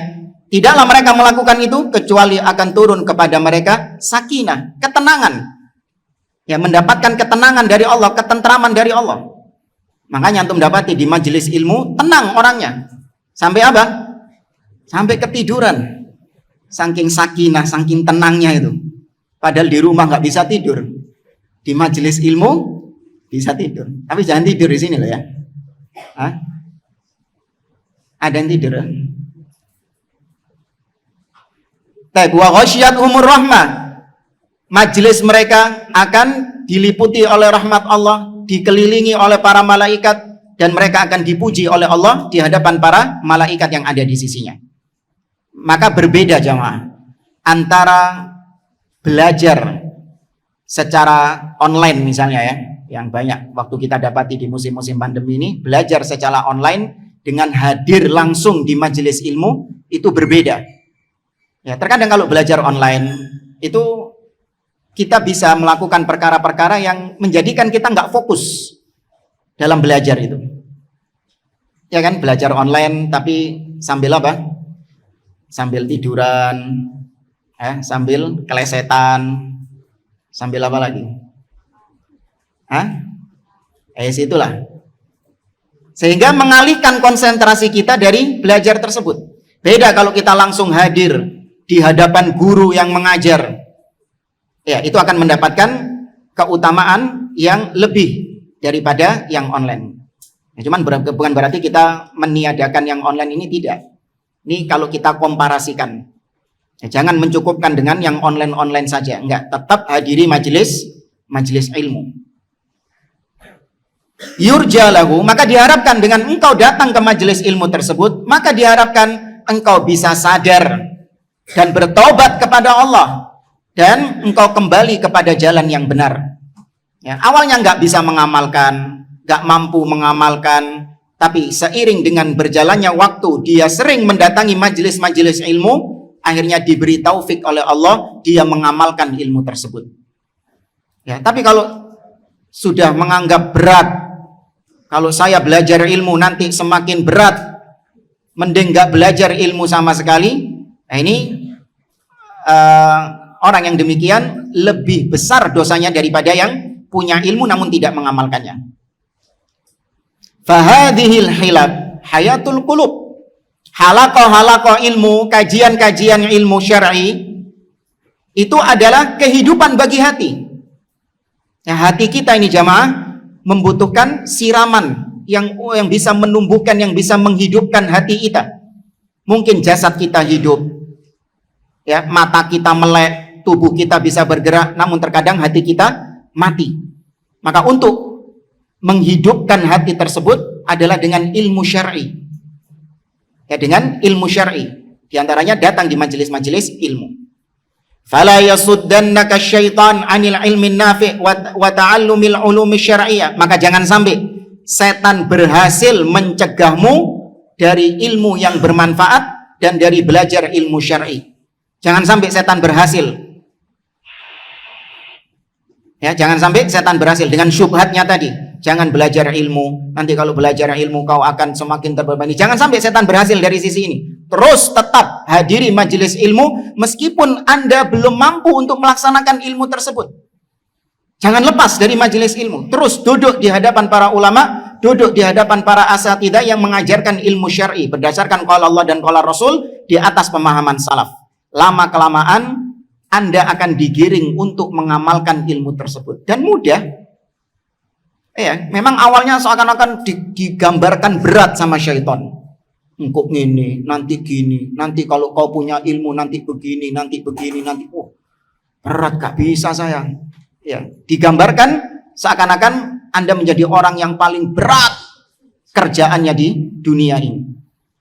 Tidaklah mereka melakukan itu kecuali akan turun kepada mereka sakinah, ketenangan. Ya, mendapatkan ketenangan dari Allah, ketentraman dari Allah. Makanya antum dapati di majelis ilmu tenang orangnya. Sampai apa? Sampai ketiduran. Saking sakinah, saking tenangnya itu. Padahal di rumah nggak bisa tidur. Di majelis ilmu bisa tidur. Tapi jangan tidur di sini loh ya. Hah? Ada yang tidur? Wa ghasyiyatuhumur rahmah. Majelis mereka akan diliputi oleh rahmat Allah, dikelilingi oleh para malaikat, dan mereka akan dipuji oleh Allah di hadapan para malaikat yang ada di sisinya. Maka berbeda jamaah antara belajar secara online misalnya ya, yang banyak waktu kita dapati di musim-musim pandemi ini, belajar secara online dengan hadir langsung di majelis ilmu itu berbeda. Ya, terkadang kalau belajar online itu kita bisa melakukan perkara-perkara yang menjadikan kita nggak fokus dalam belajar itu. Ya kan, belajar online tapi sambil apa? Sambil tiduran, sambil kelesetan, sambil apa lagi? Situlah. Sehingga mengalihkan konsentrasi kita dari belajar tersebut. Beda kalau kita langsung hadir di hadapan guru yang mengajar. Ya, itu akan mendapatkan keutamaan yang lebih daripada yang online. Ya, cuman bukan berarti kita meniadakan yang online ini, tidak. Ini kalau kita komparasikan. Ya, jangan mencukupkan dengan yang online-online saja. Enggak, tetap hadiri majelis ilmu. Yurja lahu, maka diharapkan dengan engkau datang ke majelis ilmu tersebut, maka diharapkan engkau bisa sadar dan bertobat kepada Allah. Dan engkau kembali kepada jalan yang benar. Ya, awalnya nggak bisa mengamalkan, nggak mampu mengamalkan, tapi seiring dengan berjalannya waktu, dia sering mendatangi majelis-majelis ilmu, akhirnya diberi taufik oleh Allah, dia mengamalkan ilmu tersebut. Ya, tapi kalau sudah menganggap berat, kalau saya belajar ilmu nanti semakin berat, mending nggak belajar ilmu sama sekali. Nah, ini orang yang demikian lebih besar dosanya daripada yang punya ilmu namun tidak mengamalkannya. Fahadhil hilab hayatul qulub. Halaqah ilmu, kajian-kajian ilmu syar'i itu adalah kehidupan bagi hati. Ya, hati kita ini jamaah membutuhkan siraman yang bisa menumbuhkan, yang bisa menghidupkan hati kita. Mungkin jasad kita hidup, ya, mata kita melek, tubuh kita bisa bergerak, namun terkadang hati kita mati. Maka untuk menghidupkan hati tersebut adalah dengan ilmu syar'i. Ya, dengan ilmu syar'i. Di antaranya datang di majelis-majelis ilmu. Fala yasuddannaka syaitan 'anil ilmin nafi' wa ta'allumil ulumi syar'iyyah. Maka jangan sampai setan berhasil mencegahmu dari ilmu yang bermanfaat dan dari belajar ilmu syar'i. Jangan sampai setan berhasil. Ya, jangan sampai setan berhasil dengan syubhatnya tadi. Jangan belajar ilmu. Nanti kalau belajar ilmu kau akan semakin terbebani. Jangan sampai setan berhasil dari sisi ini. Terus tetap hadiri majelis ilmu meskipun Anda belum mampu untuk melaksanakan ilmu tersebut. Jangan lepas dari majelis ilmu. Terus duduk di hadapan para ulama, duduk di hadapan para asatidzah yang mengajarkan ilmu syar'i berdasarkan qala Allah dan qala Rasul di atas pemahaman salaf. Lama-kelamaan Anda akan digiring untuk mengamalkan ilmu tersebut. Dan mudah. Ya, memang awalnya seakan-akan digambarkan berat sama syaitan. Engkau gini, nanti gini, nanti kalau kau punya ilmu nanti begini, nanti berat, gak bisa sayang. Ya, digambarkan seakan-akan Anda menjadi orang yang paling berat kerjaannya di dunia ini.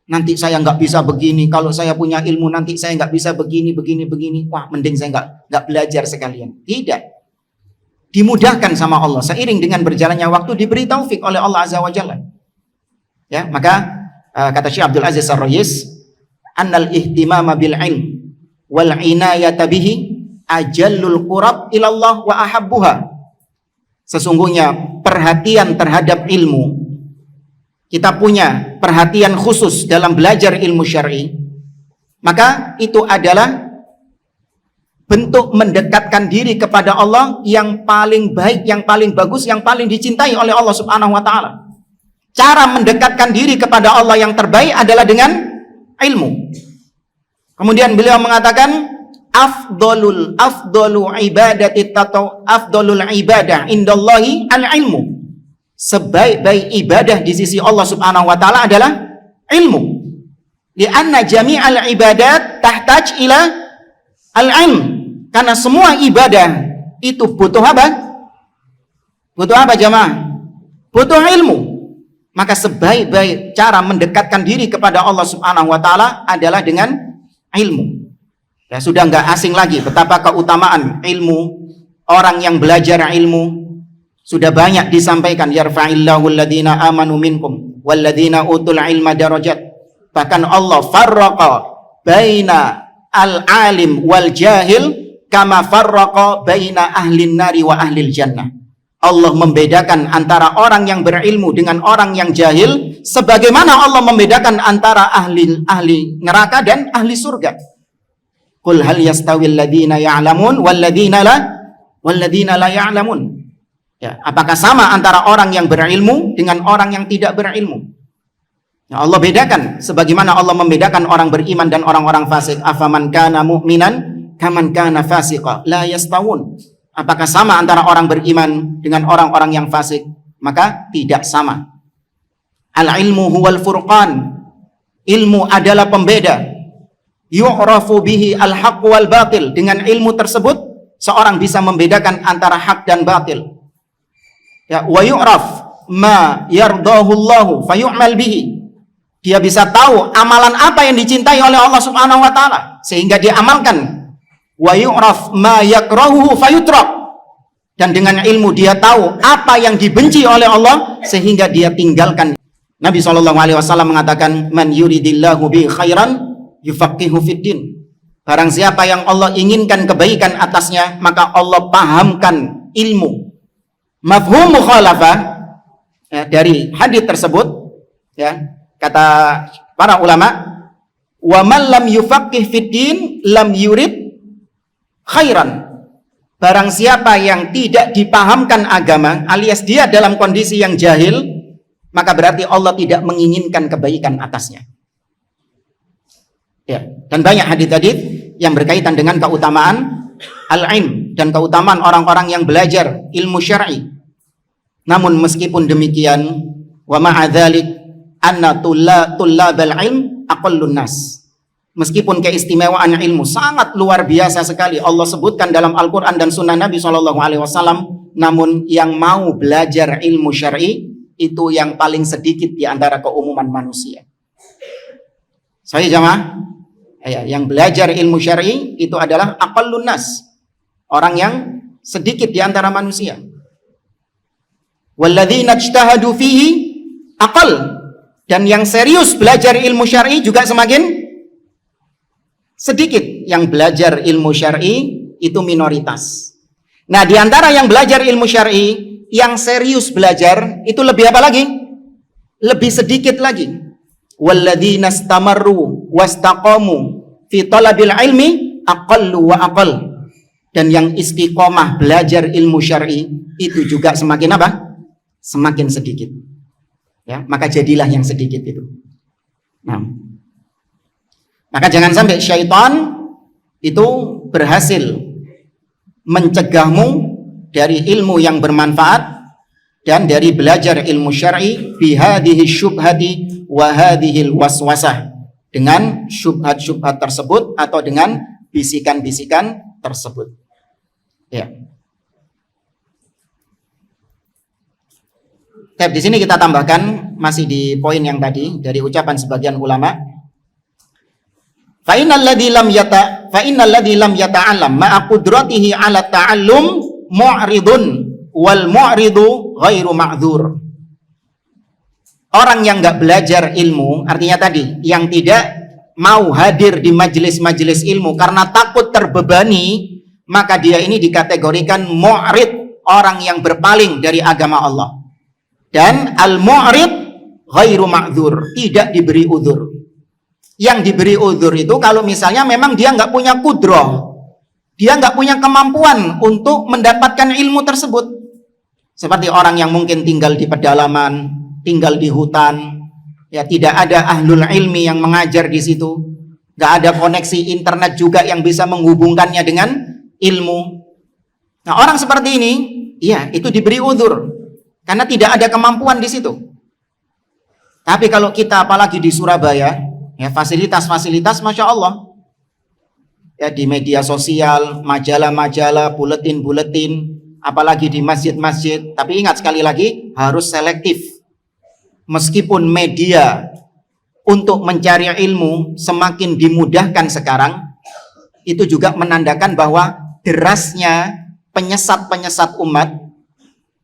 Nanti saya nggak bisa begini, kalau saya punya ilmu nanti saya nggak bisa begini. Wah, mending saya nggak belajar sekalian. Tidak. Dimudahkan sama Allah. Seiring dengan berjalannya waktu diberi taufik oleh Allah Azza wa Jalla. Ya, maka kata Syekh Abdul Aziz Ar-Rayis, annal ihtimama bil ilm wal inayata bihi ajallul qurab ilallah wa ahabbuha. Sesungguhnya perhatian terhadap ilmu, kita punya perhatian khusus dalam belajar ilmu syar'i, maka itu adalah bentuk mendekatkan diri kepada Allah yang paling baik, yang paling bagus, yang paling dicintai oleh Allah Subhanahu wa taala. Cara mendekatkan diri kepada Allah yang terbaik adalah dengan ilmu. Kemudian beliau mengatakan afdalul ibadah indallahi al-ilmu. Sebaik-baik ibadah di sisi Allah Subhanahu wa taala adalah ilmu. Lianna jami'al ibadat tahtaj ila al-ilm. Karena semua ibadah itu butuh apa? Butuh apa jamaah? Butuh ilmu. Maka sebaik-baik cara mendekatkan diri kepada Allah Subhanahu wa taala adalah dengan ilmu. Ya, sudah nggak asing lagi betapa keutamaan ilmu. Orang yang belajar ilmu sudah banyak disampaikan, yarfa'illahu alladhina amanu minkum walladhina utul ilma darajat. Bahkan Allah farraqa baina al-alim wal jahil kama farraqa baina ahlin nari wa ahlil jannah. Allah membedakan antara orang yang berilmu dengan orang yang jahil sebagaimana Allah membedakan antara ahli neraka dan ahli surga. Qul hal yastawil ladzina ya'lamun wal ladzina la ya'lamun. Ya, apakah sama antara orang yang berilmu dengan orang yang tidak berilmu? Ya, Allah bedakan sebagaimana Allah membedakan orang beriman dan orang-orang fasik. Afaman kana mu'minan kaman kana fasiqa la yastawun. Apakah sama antara orang beriman dengan orang-orang yang fasik? Maka tidak sama. Al-ilmu huwal furqan. Ilmu adalah pembeda. Yu'rafu bihi al-haq wal batil. Dengan ilmu tersebut seorang bisa membedakan antara hak dan batil. Ya, wa yu'raf ma yardahu Allahu fayu'mal bihi. Dia bisa tahu amalan apa yang dicintai oleh Allah Subhanahu wa taala sehingga dia amalkan. Wa yu'raf ma yakrahuhu fayutrak. Dan dengan ilmu dia tahu apa yang dibenci oleh Allah sehingga dia tinggalkan. Nabi SAW mengatakan, man yuridillahu bi khairan yufaqihu fiddin. Barang siapa yang Allah inginkan kebaikan atasnya, maka Allah pahamkan ilmu. Mafhum mukhalafah, ya, dari hadis tersebut, ya, kata para ulama, wa man lam yufaqih fiddin lam yurid khairan. Barang siapa yang tidak dipahamkan agama alias dia dalam kondisi yang jahil, maka berarti Allah tidak menginginkan kebaikan atasnya. Ya, dan banyak hadis-hadis yang berkaitan dengan keutamaan al-ilm dan keutamaan orang-orang yang belajar ilmu syar'i. Namun meskipun demikian, wa ma'a dzalik anna tullabal ilm aqallun nas. Meskipun keistimewaan ilmu sangat luar biasa sekali Allah sebutkan dalam Al-Qur'an dan Sunnah Nabi SAW, namun yang mau belajar ilmu syar'i itu yang paling sedikit di antara keumuman manusia. Saya jamaah, ya, yang belajar ilmu syar'i itu adalah aqallun nas, orang yang sedikit di antara manusia. Walladzina ijtahadu fihi aqall, dan yang serius belajar ilmu syar'i juga semakin sedikit. Yang belajar ilmu syar'i itu minoritas. Nah, di antara yang belajar ilmu syar'i, yang serius belajar itu lebih apa lagi? Lebih sedikit lagi. Walladzina istamarru wastaqamu fi talabil ilmi aqallu wa aqall. dan yang istiqomah belajar ilmu syar'i itu juga semakin apa? Semakin sedikit. Ya, maka jadilah yang sedikit itu. Nah, maka jangan sampai syaitan itu berhasil mencegahmu dari ilmu yang bermanfaat dan dari belajar ilmu syar'i bihadhihi syubhati wa hadhil waswasah, dengan syubhat-syubhat tersebut atau dengan bisikan-bisikan tersebut. Ya. Di sini kita tambahkan masih di poin yang tadi dari ucapan sebagian ulama. Fa innal ladzi lam yata'allam ma'a qudratihi 'ala ta'allum mu'ridun wal mu'ridu ghairu ma'dzur. Orang yang enggak belajar ilmu, artinya tadi yang tidak mau hadir di majelis-majelis ilmu karena takut terbebani, maka dia ini dikategorikan mu'rid, orang yang berpaling dari agama Allah. Dan al-mu'rid ghairu ma'dzur, tidak diberi udzur. Yang diberi udzur itu kalau misalnya memang dia nggak punya kudrah, dia nggak punya kemampuan untuk mendapatkan ilmu tersebut. Seperti orang yang mungkin tinggal di pedalaman, tinggal di hutan, ya tidak ada ahlul ilmi yang mengajar di situ, nggak ada koneksi internet juga yang bisa menghubungkannya dengan ilmu. Nah, orang seperti ini, ya itu diberi udzur karena tidak ada kemampuan di situ. Tapi kalau kita apalagi di Surabaya, ya fasilitas-fasilitas Masya Allah, ya di media sosial, majalah-majalah, buletin-buletin, apalagi di masjid-masjid. Tapi ingat sekali lagi, harus selektif. Meskipun media untuk mencari ilmu semakin dimudahkan sekarang, itu juga menandakan bahwa derasnya penyesat-penyesat umat,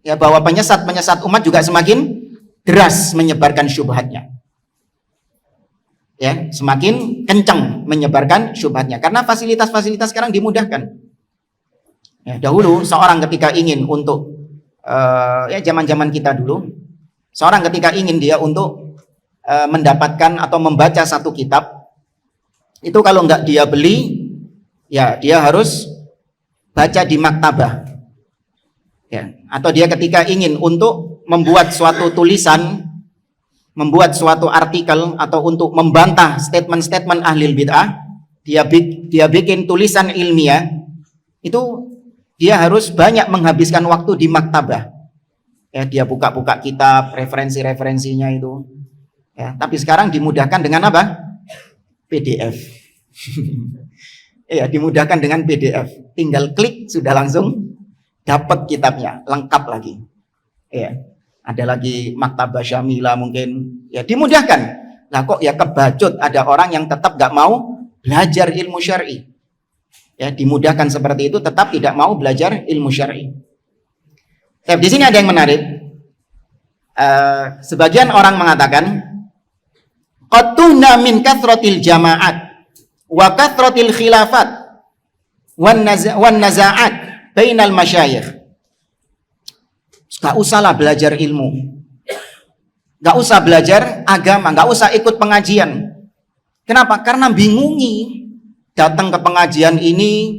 ya bahwa penyesat-penyesat umat juga semakin deras menyebarkan syubhatnya. Ya, semakin kencang menyebarkan syubhatnya karena fasilitas-fasilitas sekarang dimudahkan. Ya, dahulu seorang ketika ingin untuk ya zaman-zaman kita dulu, seorang ketika ingin dia untuk mendapatkan atau membaca satu kitab, itu kalau nggak dia beli, ya dia harus baca di maktabah. Ya, atau dia ketika ingin untuk membuat suatu tulisan, membuat suatu artikel atau untuk membantah statement-statement ahli bid'ah, dia bikin tulisan ilmiah, itu dia harus banyak menghabiskan waktu di maktabah. Ya, dia buka-buka kitab, referensi-referensinya itu. Ya, tapi sekarang dimudahkan dengan apa? PDF. Ya, dimudahkan dengan PDF. Tinggal klik sudah langsung dapat kitabnya, lengkap lagi. Ya. Ada lagi maktabah syamilah mungkin, ya dimudahkan. Lah kok ya kebacut ada orang yang tetap gak mau belajar ilmu syar'i. Ya dimudahkan seperti itu tetap tidak mau belajar ilmu syar'i. Tapi di sini ada yang menarik. Sebagian orang mengatakan qatuna min kathratil jama'at wa kathratil khilafat wan naza'at bainal masyayikh. Gak usahlah belajar ilmu, gak usah belajar agama, gak usah ikut pengajian. Kenapa? Karena bingungi. Datang ke pengajian ini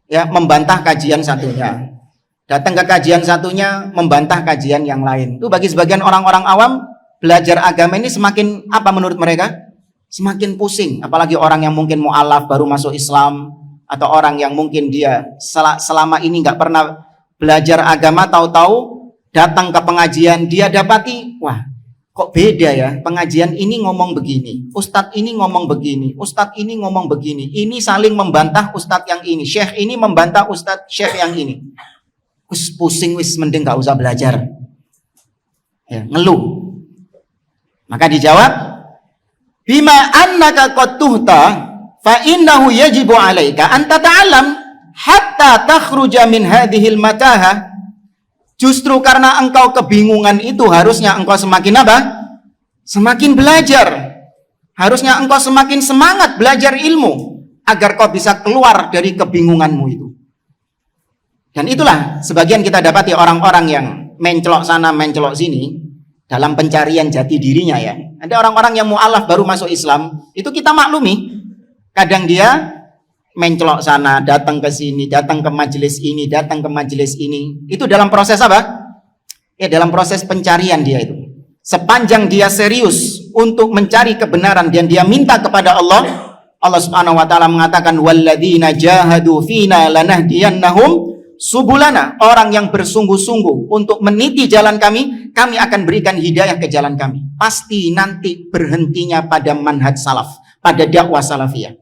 ya membantah kajian satunya, datang ke kajian satunya membantah kajian yang lain. Itu bagi sebagian orang-orang awam, belajar agama ini semakin apa menurut mereka? Semakin pusing. Apalagi orang yang mungkin mu'alaf baru masuk Islam, atau orang yang mungkin dia selama ini gak pernah belajar agama, tahu-tahu datang ke pengajian, dia dapati, wah kok beda ya, pengajian ini ngomong begini, ustadz ini ngomong begini, ustadz ini ngomong begini, ini saling membantah ustadz yang ini, syekh ini membantah ustadz syekh yang ini. Pusing wis, mending gak usah belajar. Ya, ngeluh. Maka dijawab, bima annaka qad tuhta fa innahu yajibu 'alaika an tata'allam hatta takhruja min hadhil mataha. Justru karena engkau kebingungan itu harusnya engkau semakin apa? Semakin belajar. Harusnya engkau semakin semangat belajar ilmu agar kau bisa keluar dari kebingunganmu itu. Dan itulah sebagian kita dapati orang-orang yang mencelok sana mencelok sini dalam pencarian jati dirinya ya. Ada orang-orang yang mu'alaf baru masuk Islam, itu kita maklumi. Kadang dia Mencelok sana, datang ke sini, datang ke majelis ini, datang ke majelis ini. Itu dalam proses apa? Ya, dalam proses pencarian dia itu. Sepanjang dia serius untuk mencari kebenaran dan dia minta kepada Allah, Allah Subhanahu wa taala mengatakan walladzina jahadu fina lanahdiyannahum subulana. Orang yang bersungguh-sungguh untuk meniti jalan kami, kami akan berikan hidayah ke jalan kami. Pasti nanti berhentinya pada manhaj salaf, pada dakwah salafiyah.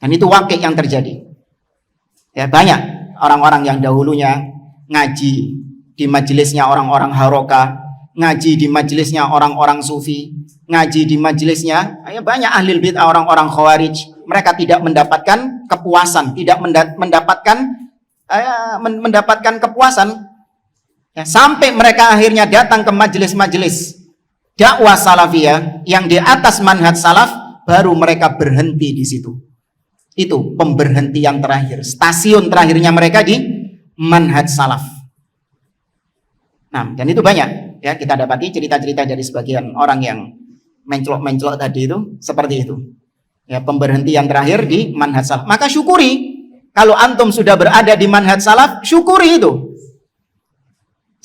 Dan itu wakil yang terjadi. Ya, banyak orang-orang yang dahulunya ngaji di majelisnya orang-orang haroka, ngaji di majelisnya orang-orang sufi, ngaji di majelisnya banyak ahli bid'ah, orang-orang khawarij. Mereka tidak mendapatkan kepuasan, tidak mendapatkan kepuasan, ya, sampai mereka akhirnya datang ke majelis-majelis dakwah salafiyah yang di atas manhaj salaf, baru mereka berhenti di situ. Itu pemberhentian terakhir, stasiun terakhirnya mereka di manhaj salaf. Nah, dan itu banyak ya, kita dapati cerita-cerita dari sebagian orang yang mencelok-mencelok tadi itu seperti itu. Ya, pemberhentian terakhir di manhaj salaf. Maka syukuri kalau antum sudah berada di manhaj salaf, syukuri itu.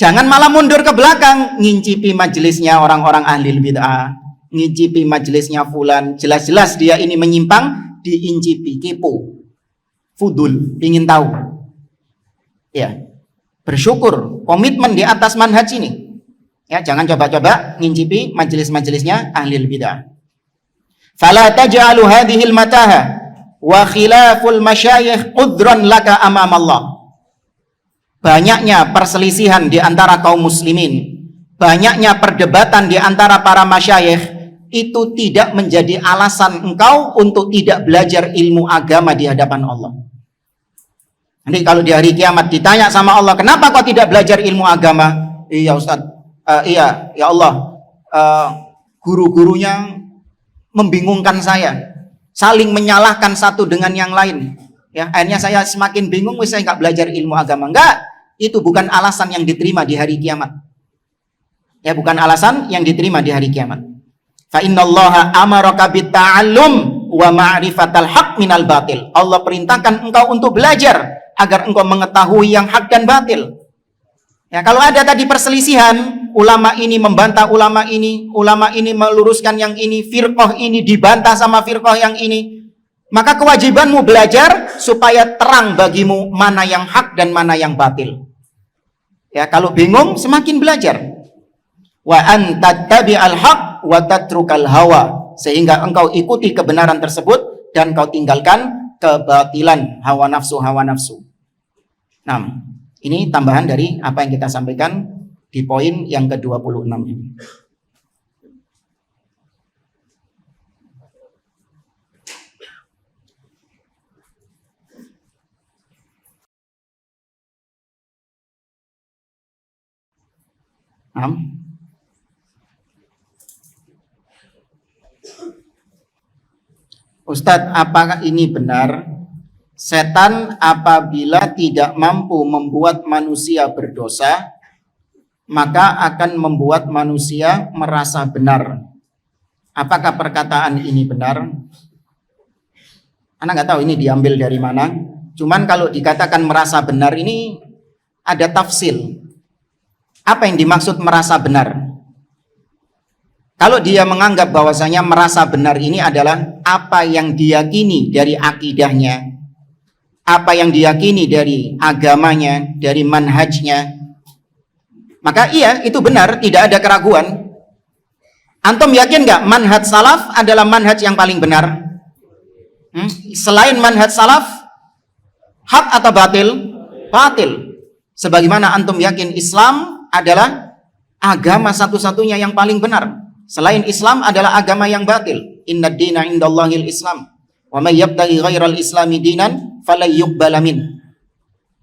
Jangan malah mundur ke belakang, ngincipi majelisnya orang-orang ahli bid'ah, ngincipi majelisnya fulan, jelas-jelas dia ini menyimpang, diincipi, kepo, fudul, ingin tahu. Ya, bersyukur, komitmen di atas manhaj ini. Ya, jangan coba-coba ngincipi majelis-majelisnya ahli bid'ah. Fala taj'alu hadhil mataha wa khilaful masyayikh udran laka amam Allah. Banyaknya perselisihan di antara kaum muslimin, banyaknya perdebatan di antara para masyayikh, itu tidak menjadi alasan engkau untuk tidak belajar ilmu agama di hadapan Allah. Nanti kalau di hari kiamat ditanya sama Allah, kenapa kau tidak belajar ilmu agama? Iya Ustaz, iya ya Allah, guru-gurunya membingungkan saya, saling menyalahkan satu dengan yang lain. Ya, akhirnya saya semakin bingung, saya nggak belajar ilmu agama. Enggak, itu bukan alasan yang diterima di hari kiamat. Ya, bukan alasan yang diterima di hari kiamat. Fa innallaha amaraka bitta'allum wa ma'rifatal haq minal batil. Allah perintahkan engkau untuk belajar agar engkau mengetahui yang hak dan batil. Ya, kalau ada tadi perselisihan, ulama ini membantah ulama ini meluruskan yang ini, firqah ini dibantah sama firqah yang ini, maka kewajibanmu belajar supaya terang bagimu mana yang hak dan mana yang batil. Ya, kalau bingung semakin belajar. Wa antattabi'al haq wa tatrukal hawa, sehingga engkau ikuti kebenaran tersebut dan kau tinggalkan kebatilan, hawa nafsu. Nah, ini tambahan dari apa yang kita sampaikan di poin yang ke-26 ini. Ustadz, apakah ini benar? Setan apabila tidak mampu membuat manusia berdosa, maka akan membuat manusia merasa benar. Apakah perkataan ini benar? Anak nggak tahu ini diambil dari mana. Cuman kalau dikatakan merasa benar ini ada tafsil. Apa yang dimaksud merasa benar? Kalau dia menganggap bahwasanya merasa benar ini adalah apa yang diyakini dari akidahnya, apa yang diyakini dari agamanya, dari manhajnya, maka iya, itu benar, tidak ada keraguan. Antum yakin nggak manhaj salaf adalah manhaj yang paling benar? Selain manhaj salaf, hak atau batil? Batil. Sebagaimana antum yakin Islam adalah agama satu-satunya yang paling benar. Selain Islam adalah agama yang batil. Inna dina indallahil Islam. Wa may yabtaghi ghairal islami dinan falay yuqbala min.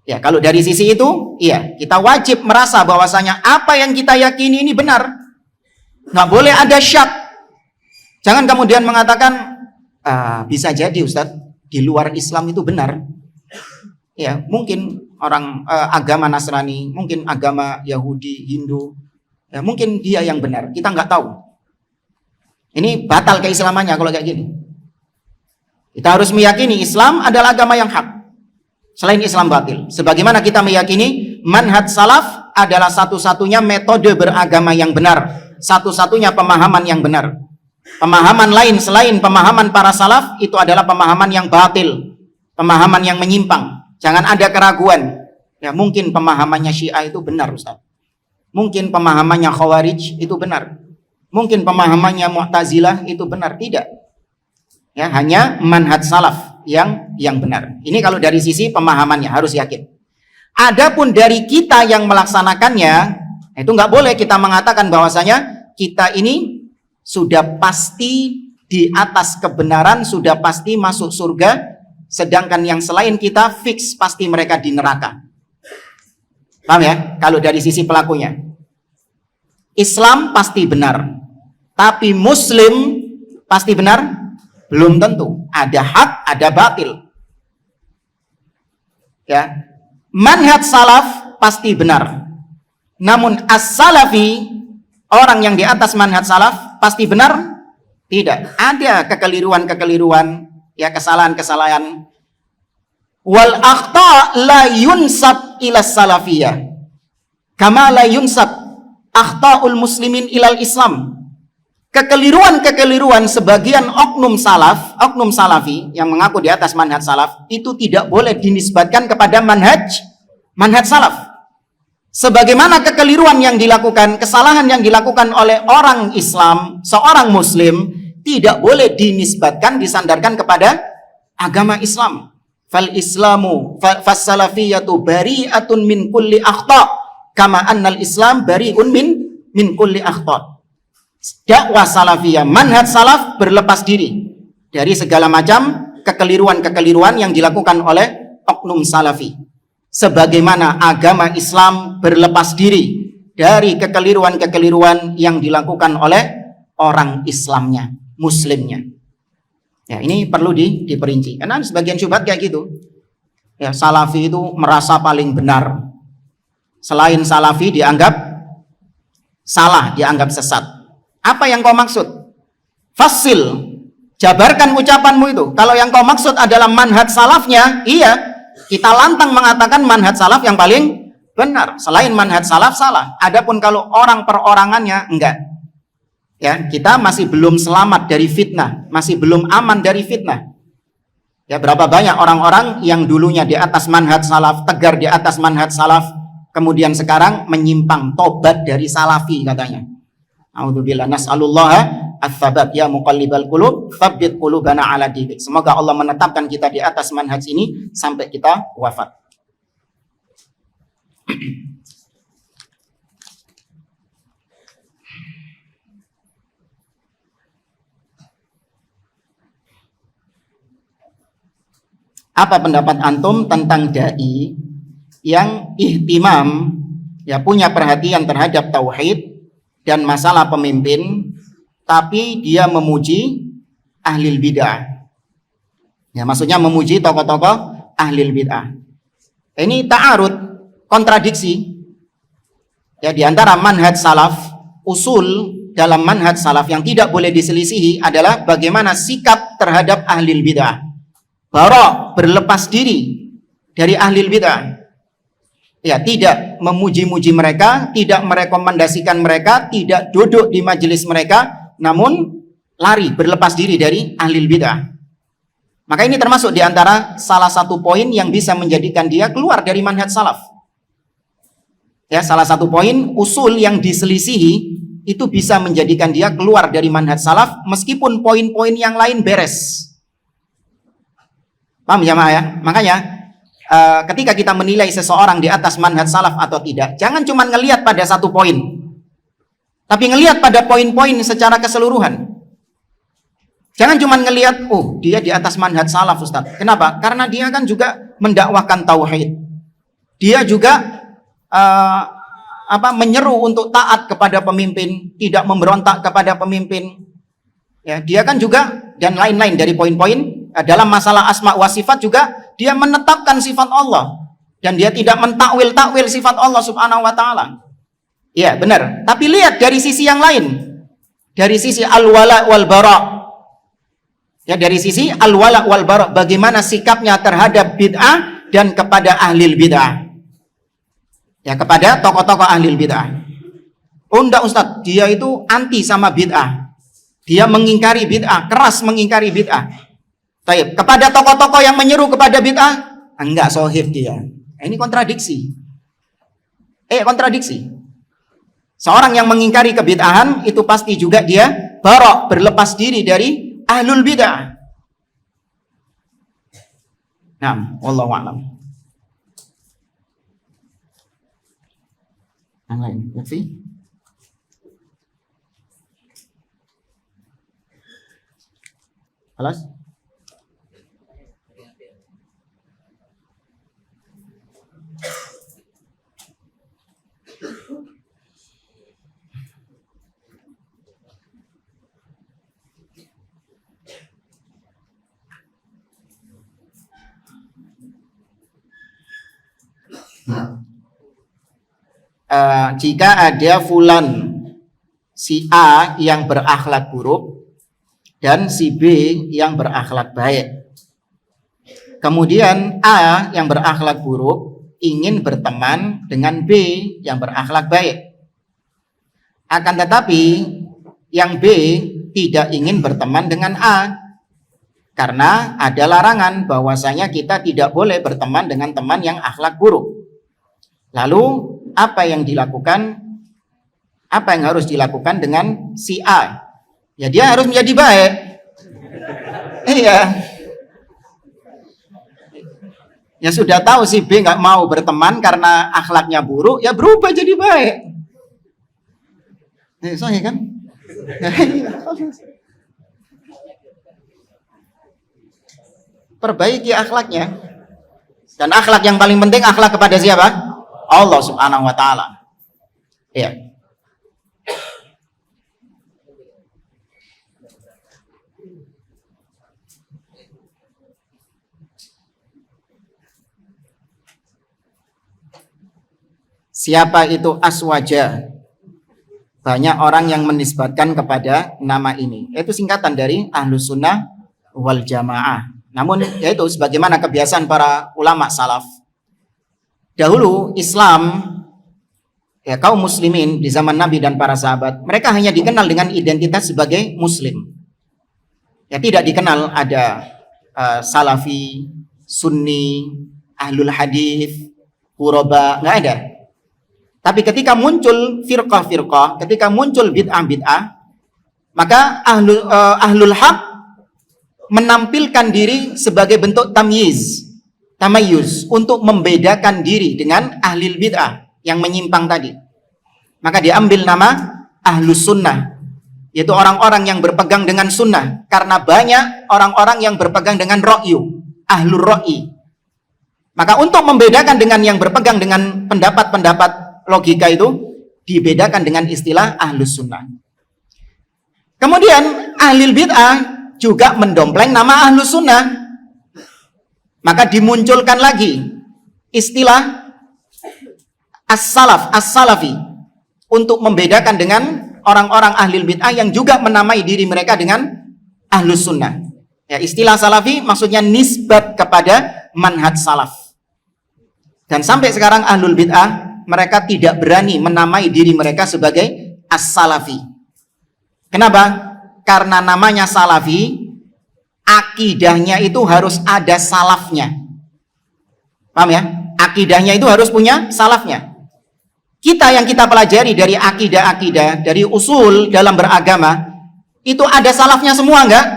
Ya, kalau dari sisi itu, iya, kita wajib merasa bahwasanya apa yang kita yakini ini benar. Nggak boleh ada syak. Jangan kemudian mengatakan, bisa jadi Ustadz, di luar Islam itu benar. Ya, mungkin orang agama Nasrani, mungkin agama Yahudi, Hindu, ya, mungkin dia yang benar. Kita nggak tahu. Ini batal keislamannya kalau kayak gini. Kita harus meyakini Islam adalah agama yang hak. Selain Islam batil. Sebagaimana kita meyakini manhaj salaf adalah satu-satunya metode beragama yang benar. Satu-satunya pemahaman yang benar. Pemahaman lain selain pemahaman para salaf itu adalah pemahaman yang batil. Pemahaman yang menyimpang. Jangan ada keraguan. Ya, mungkin pemahamannya Syiah itu benar, Ustaz. Mungkin pemahamannya Khawarij itu benar. Mungkin pemahamannya Mu'tazilah itu benar. Tidak. Ya, hanya manhaj salaf yang benar. Ini kalau dari sisi pemahamannya harus yakin. Adapun dari kita yang melaksanakannya, itu nggak boleh kita mengatakan bahwasanya kita ini sudah pasti di atas kebenaran, sudah pasti masuk surga, sedangkan yang selain kita fix pasti mereka di neraka. Paham ya? Kalau dari sisi pelakunya, Islam pasti benar, tapi Muslim pasti benar? Belum tentu. Ada hak, ada batil. Ya, manhaj salaf pasti benar. Namun as-salafi, orang yang di atas manhaj salaf pasti benar? Tidak. Ada kekeliruan-kekeliruan, ya, kesalahan-kesalahan. Wal akhta la yunsab ila salafiyah. Kama la yunsab akhtaul muslimin ilal Islam. Kekeliruan-kekeliruan sebagian oknum salafi yang mengaku di atas manhaj salaf itu tidak boleh dinisbatkan kepada manhaj salaf. Sebagaimana kekeliruan yang dilakukan, kesalahan yang dilakukan oleh orang Islam, seorang Muslim, tidak boleh dinisbatkan, disandarkan kepada agama Islam. Fal Islamu fas salafiyatu bari'atun min kulli akhta, kama annal Islam bari'un min kulli akhta. Dakwah salafiyah, manhaj salaf berlepas diri dari segala macam kekeliruan-kekeliruan yang dilakukan oleh oknum salafi. Sebagaimana agama Islam berlepas diri dari kekeliruan-kekeliruan yang dilakukan oleh orang Islamnya, Muslimnya. Ya, ini perlu diperinci. Karena sebagian syubhat kayak gitu. Ya, salafi itu merasa paling benar. Selain salafi dianggap salah, dianggap sesat. Apa yang kau maksud? Fasil, jabarkan ucapanmu itu. Kalau yang kau maksud adalah manhaj salafnya, iya, kita lantang mengatakan manhaj salaf yang paling benar. Selain manhaj salaf salah. Adapun kalau orang perorangannya enggak. Ya, kita masih belum selamat dari fitnah, masih belum aman dari fitnah. Ya, berapa banyak orang-orang yang dulunya di atas manhaj salaf, tegar di atas manhaj salaf, kemudian sekarang menyimpang, tobat dari salafi katanya. A'udzubillah, nas'alullaha ats-tsabat ya muqallibal qulub, tsabbit qulubana 'ala dinik. Semoga Allah menetapkan kita di atas manhaj ini sampai kita wafat. Apa pendapat antum tentang dai yang ihtimam, ya, punya perhatian terhadap tauhid dan masalah pemimpin, tapi dia memuji ahlil bid'ah. Ya, maksudnya memuji tokoh-tokoh ahlil bid'ah. Ini ta'arud, kontradiksi. Ya, di antara manhaj salaf, usul dalam manhaj salaf yang tidak boleh diselisihi adalah bagaimana sikap terhadap ahlil bid'ah. Bara', berlepas diri dari ahlil bid'ah. Ya, tidak memuji-muji mereka, tidak merekomendasikan mereka, tidak duduk di majelis mereka, namun lari, berlepas diri dari ahlil bid'ah. Maka ini termasuk di antara salah satu poin yang bisa menjadikan dia keluar dari manhaj salaf. Ya, salah satu poin usul yang diselisihi itu bisa menjadikan dia keluar dari manhaj salaf meskipun poin-poin yang lain beres. Paham jamaah ya? Makanya ketika kita menilai seseorang di atas manhaj salaf atau tidak, jangan cuma ngelihat pada satu poin, tapi ngelihat pada poin-poin secara keseluruhan. Jangan cuma ngelihat, oh, dia di atas manhaj salaf, Ustaz. Kenapa? Karena dia kan juga mendakwahkan tauhid. Dia juga menyeru untuk taat kepada pemimpin, tidak memberontak kepada pemimpin. Ya, dia kan juga dan lain-lain dari poin-poin. Dalam masalah asma wa sifat juga dia menetapkan sifat Allah dan dia tidak mentakwil-takwil sifat Allah Subhanahu wa taala. Iya, benar. Tapi lihat dari sisi yang lain. Dari sisi al-wala wal bara. Ya, dari sisi al-wala wal bara, bagaimana sikapnya terhadap bid'ah dan kepada ahli bid'ah. Ya, kepada tokoh-tokoh ahli bid'ah. Oh enggak Ustaz, dia itu anti sama bid'ah. Dia mengingkari bid'ah, keras mengingkari bid'ah. Baik, kepada tokoh-tokoh yang menyeru kepada bid'ah, enggak sohib dia. Ini kontradiksi. Kontradiksi. Seorang yang mengingkari kebid'ahan itu pasti juga dia barok, berlepas diri dari ahlul bid'ah. Nah, wallahu a'lam. Yang lain, yakfi? Halas? Jika ada fulan si A yang berakhlak buruk dan si B yang berakhlak baik, kemudian A yang berakhlak buruk ingin berteman dengan B yang berakhlak baik, akan tetapi yang B tidak ingin berteman dengan A karena ada larangan bahwasanya kita tidak boleh berteman dengan teman yang akhlak buruk. Lalu apa yang dilakukan? Apa yang harus dilakukan dengan si A? Ya dia harus menjadi baik. Iya. Ya sudah tahu si B nggak mau berteman karena akhlaknya buruk, ya berubah jadi baik. Soalnya kan? Perbaiki akhlaknya. Dan akhlak yang paling penting akhlak kepada siapa? Allah Subhanahu wa taala. Ya. Siapa itu Aswaja? Banyak orang yang menisbatkan kepada nama ini. Itu singkatan dari Ahlus Sunnah wal Jamaah. Namun yaitu sebagaimana kebiasaan para ulama salaf. Dahulu Islam, ya kaum muslimin di zaman Nabi dan para sahabat, mereka hanya dikenal dengan identitas sebagai muslim. Ya tidak dikenal ada salafi, sunni, ahlul hadis, quraba, nggak ada. Tapi ketika muncul firqah-firqah, ketika muncul bid'ah-bid'ah, maka ahlul haq menampilkan diri sebagai bentuk tamayuz untuk membedakan diri dengan ahli bid'ah yang menyimpang tadi. Maka diambil nama ahlus sunnah, yaitu orang-orang yang berpegang dengan sunnah, karena banyak orang-orang yang berpegang dengan ra'yu, ahlur ra'yi. Maka untuk membedakan dengan yang berpegang dengan pendapat-pendapat logika itu dibedakan dengan istilah ahlus sunnah. Kemudian ahli bid'ah juga mendompleng nama ahlus sunnah. Maka dimunculkan lagi istilah as-salaf, as-salafi untuk membedakan dengan orang-orang ahli bid'ah yang juga menamai diri mereka dengan ahlus sunnah. Ya, istilah salafi maksudnya nisbat kepada manhaj salaf. Dan sampai sekarang ahlul bid'ah mereka tidak berani menamai diri mereka sebagai as-salafi. Kenapa? Karena namanya salafi, akidahnya itu harus ada salafnya. Paham ya? Akidahnya itu harus punya salafnya. Kita yang kita pelajari dari akidah-akidah, dari usul dalam beragama, itu ada salafnya semua enggak?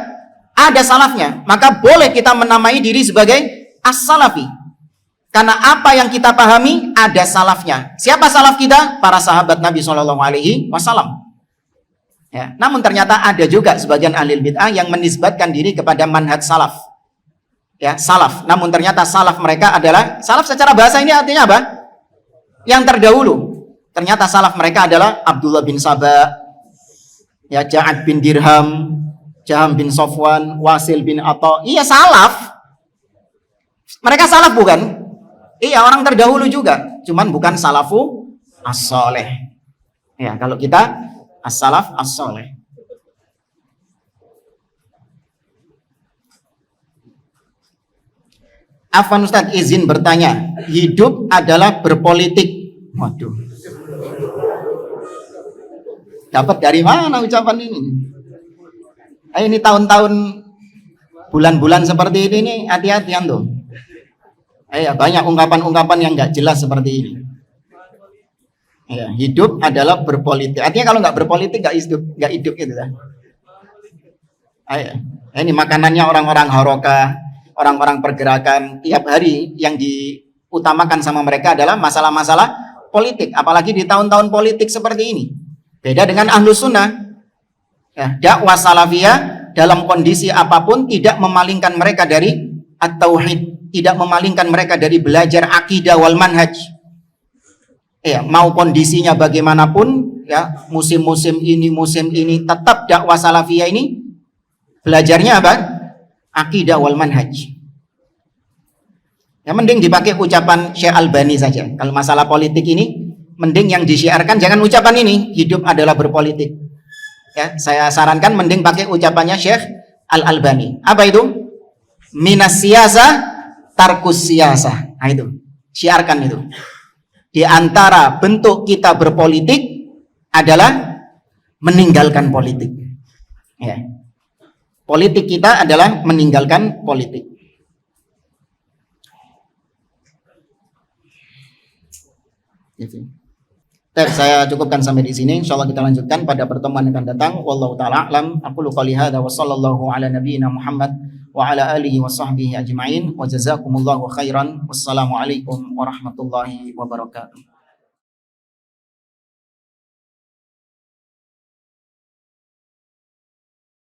Ada salafnya. Maka boleh kita menamai diri sebagai as-salafi. Karena apa yang kita pahami ada salafnya. Siapa salaf kita? Para sahabat Nabi SAW. Ya, namun ternyata ada juga sebagian ahli bid'ah yang menisbatkan diri kepada manhaj salaf. Ya, salaf. Namun ternyata salaf mereka adalah, salaf secara bahasa ini artinya apa? Yang terdahulu. Ternyata salaf mereka adalah Abdullah bin Saba, ya, Ja'ad bin Dirham, Jaham bin Sofwan, Wasil bin Atha. Iya salaf. Mereka salaf bukan? Iya, orang terdahulu juga. Cuman bukan salafu as-soleh. Ya, kalau kita as-salaf as-soleh. Afwan Ustaz, izin bertanya, hidup adalah berpolitik. Waduh. Dapat dari mana ucapan ini? Ini tahun-tahun bulan-bulan seperti ini nih, hati-hati tuh. Banyak ungkapan-ungkapan yang nggak jelas seperti ini. Ya, hidup adalah berpolitik. Artinya kalau nggak berpolitik nggak hidup gitu kan. Ini makanannya orang-orang haroka, orang-orang pergerakan. Tiap hari yang diutamakan sama mereka adalah masalah-masalah politik. Apalagi di tahun-tahun politik seperti ini. Beda dengan Ahlus Sunnah. Ya, dakwah salafiyah dalam kondisi apapun tidak memalingkan mereka dari at-tauhid, tidak memalingkan mereka dari belajar akidah wal manhaj. Mau kondisinya bagaimanapun, ya, musim ini tetap dakwah salafiyah ini belajarnya apa? Akidah wal manhaj. Ya, mending dipakai ucapan Syekh Albani saja. Kalau masalah politik ini, mending yang disiarkan jangan ucapan ini, hidup adalah berpolitik. Ya, saya sarankan mending pakai ucapannya Syekh Al-Albani. Apa itu? Minas siyasah tarkus siyasah. Nah itu, siarkan itu. Di antara bentuk kita berpolitik adalah meninggalkan politik. Ya. Politik kita adalah meninggalkan politik. Saya cukupkan sampai di sini. Insyaallah kita lanjutkan pada pertemuan yang akan datang. Wallahu taala a'lam. Aqulu qouli hadza wa sallallahu ala nabiyyina Muhammad wa ala alihi wa sahbihi ajma'in wa jazakumullahu khairan. Wassalamu alaikum warahmatullahi wabarakatuh.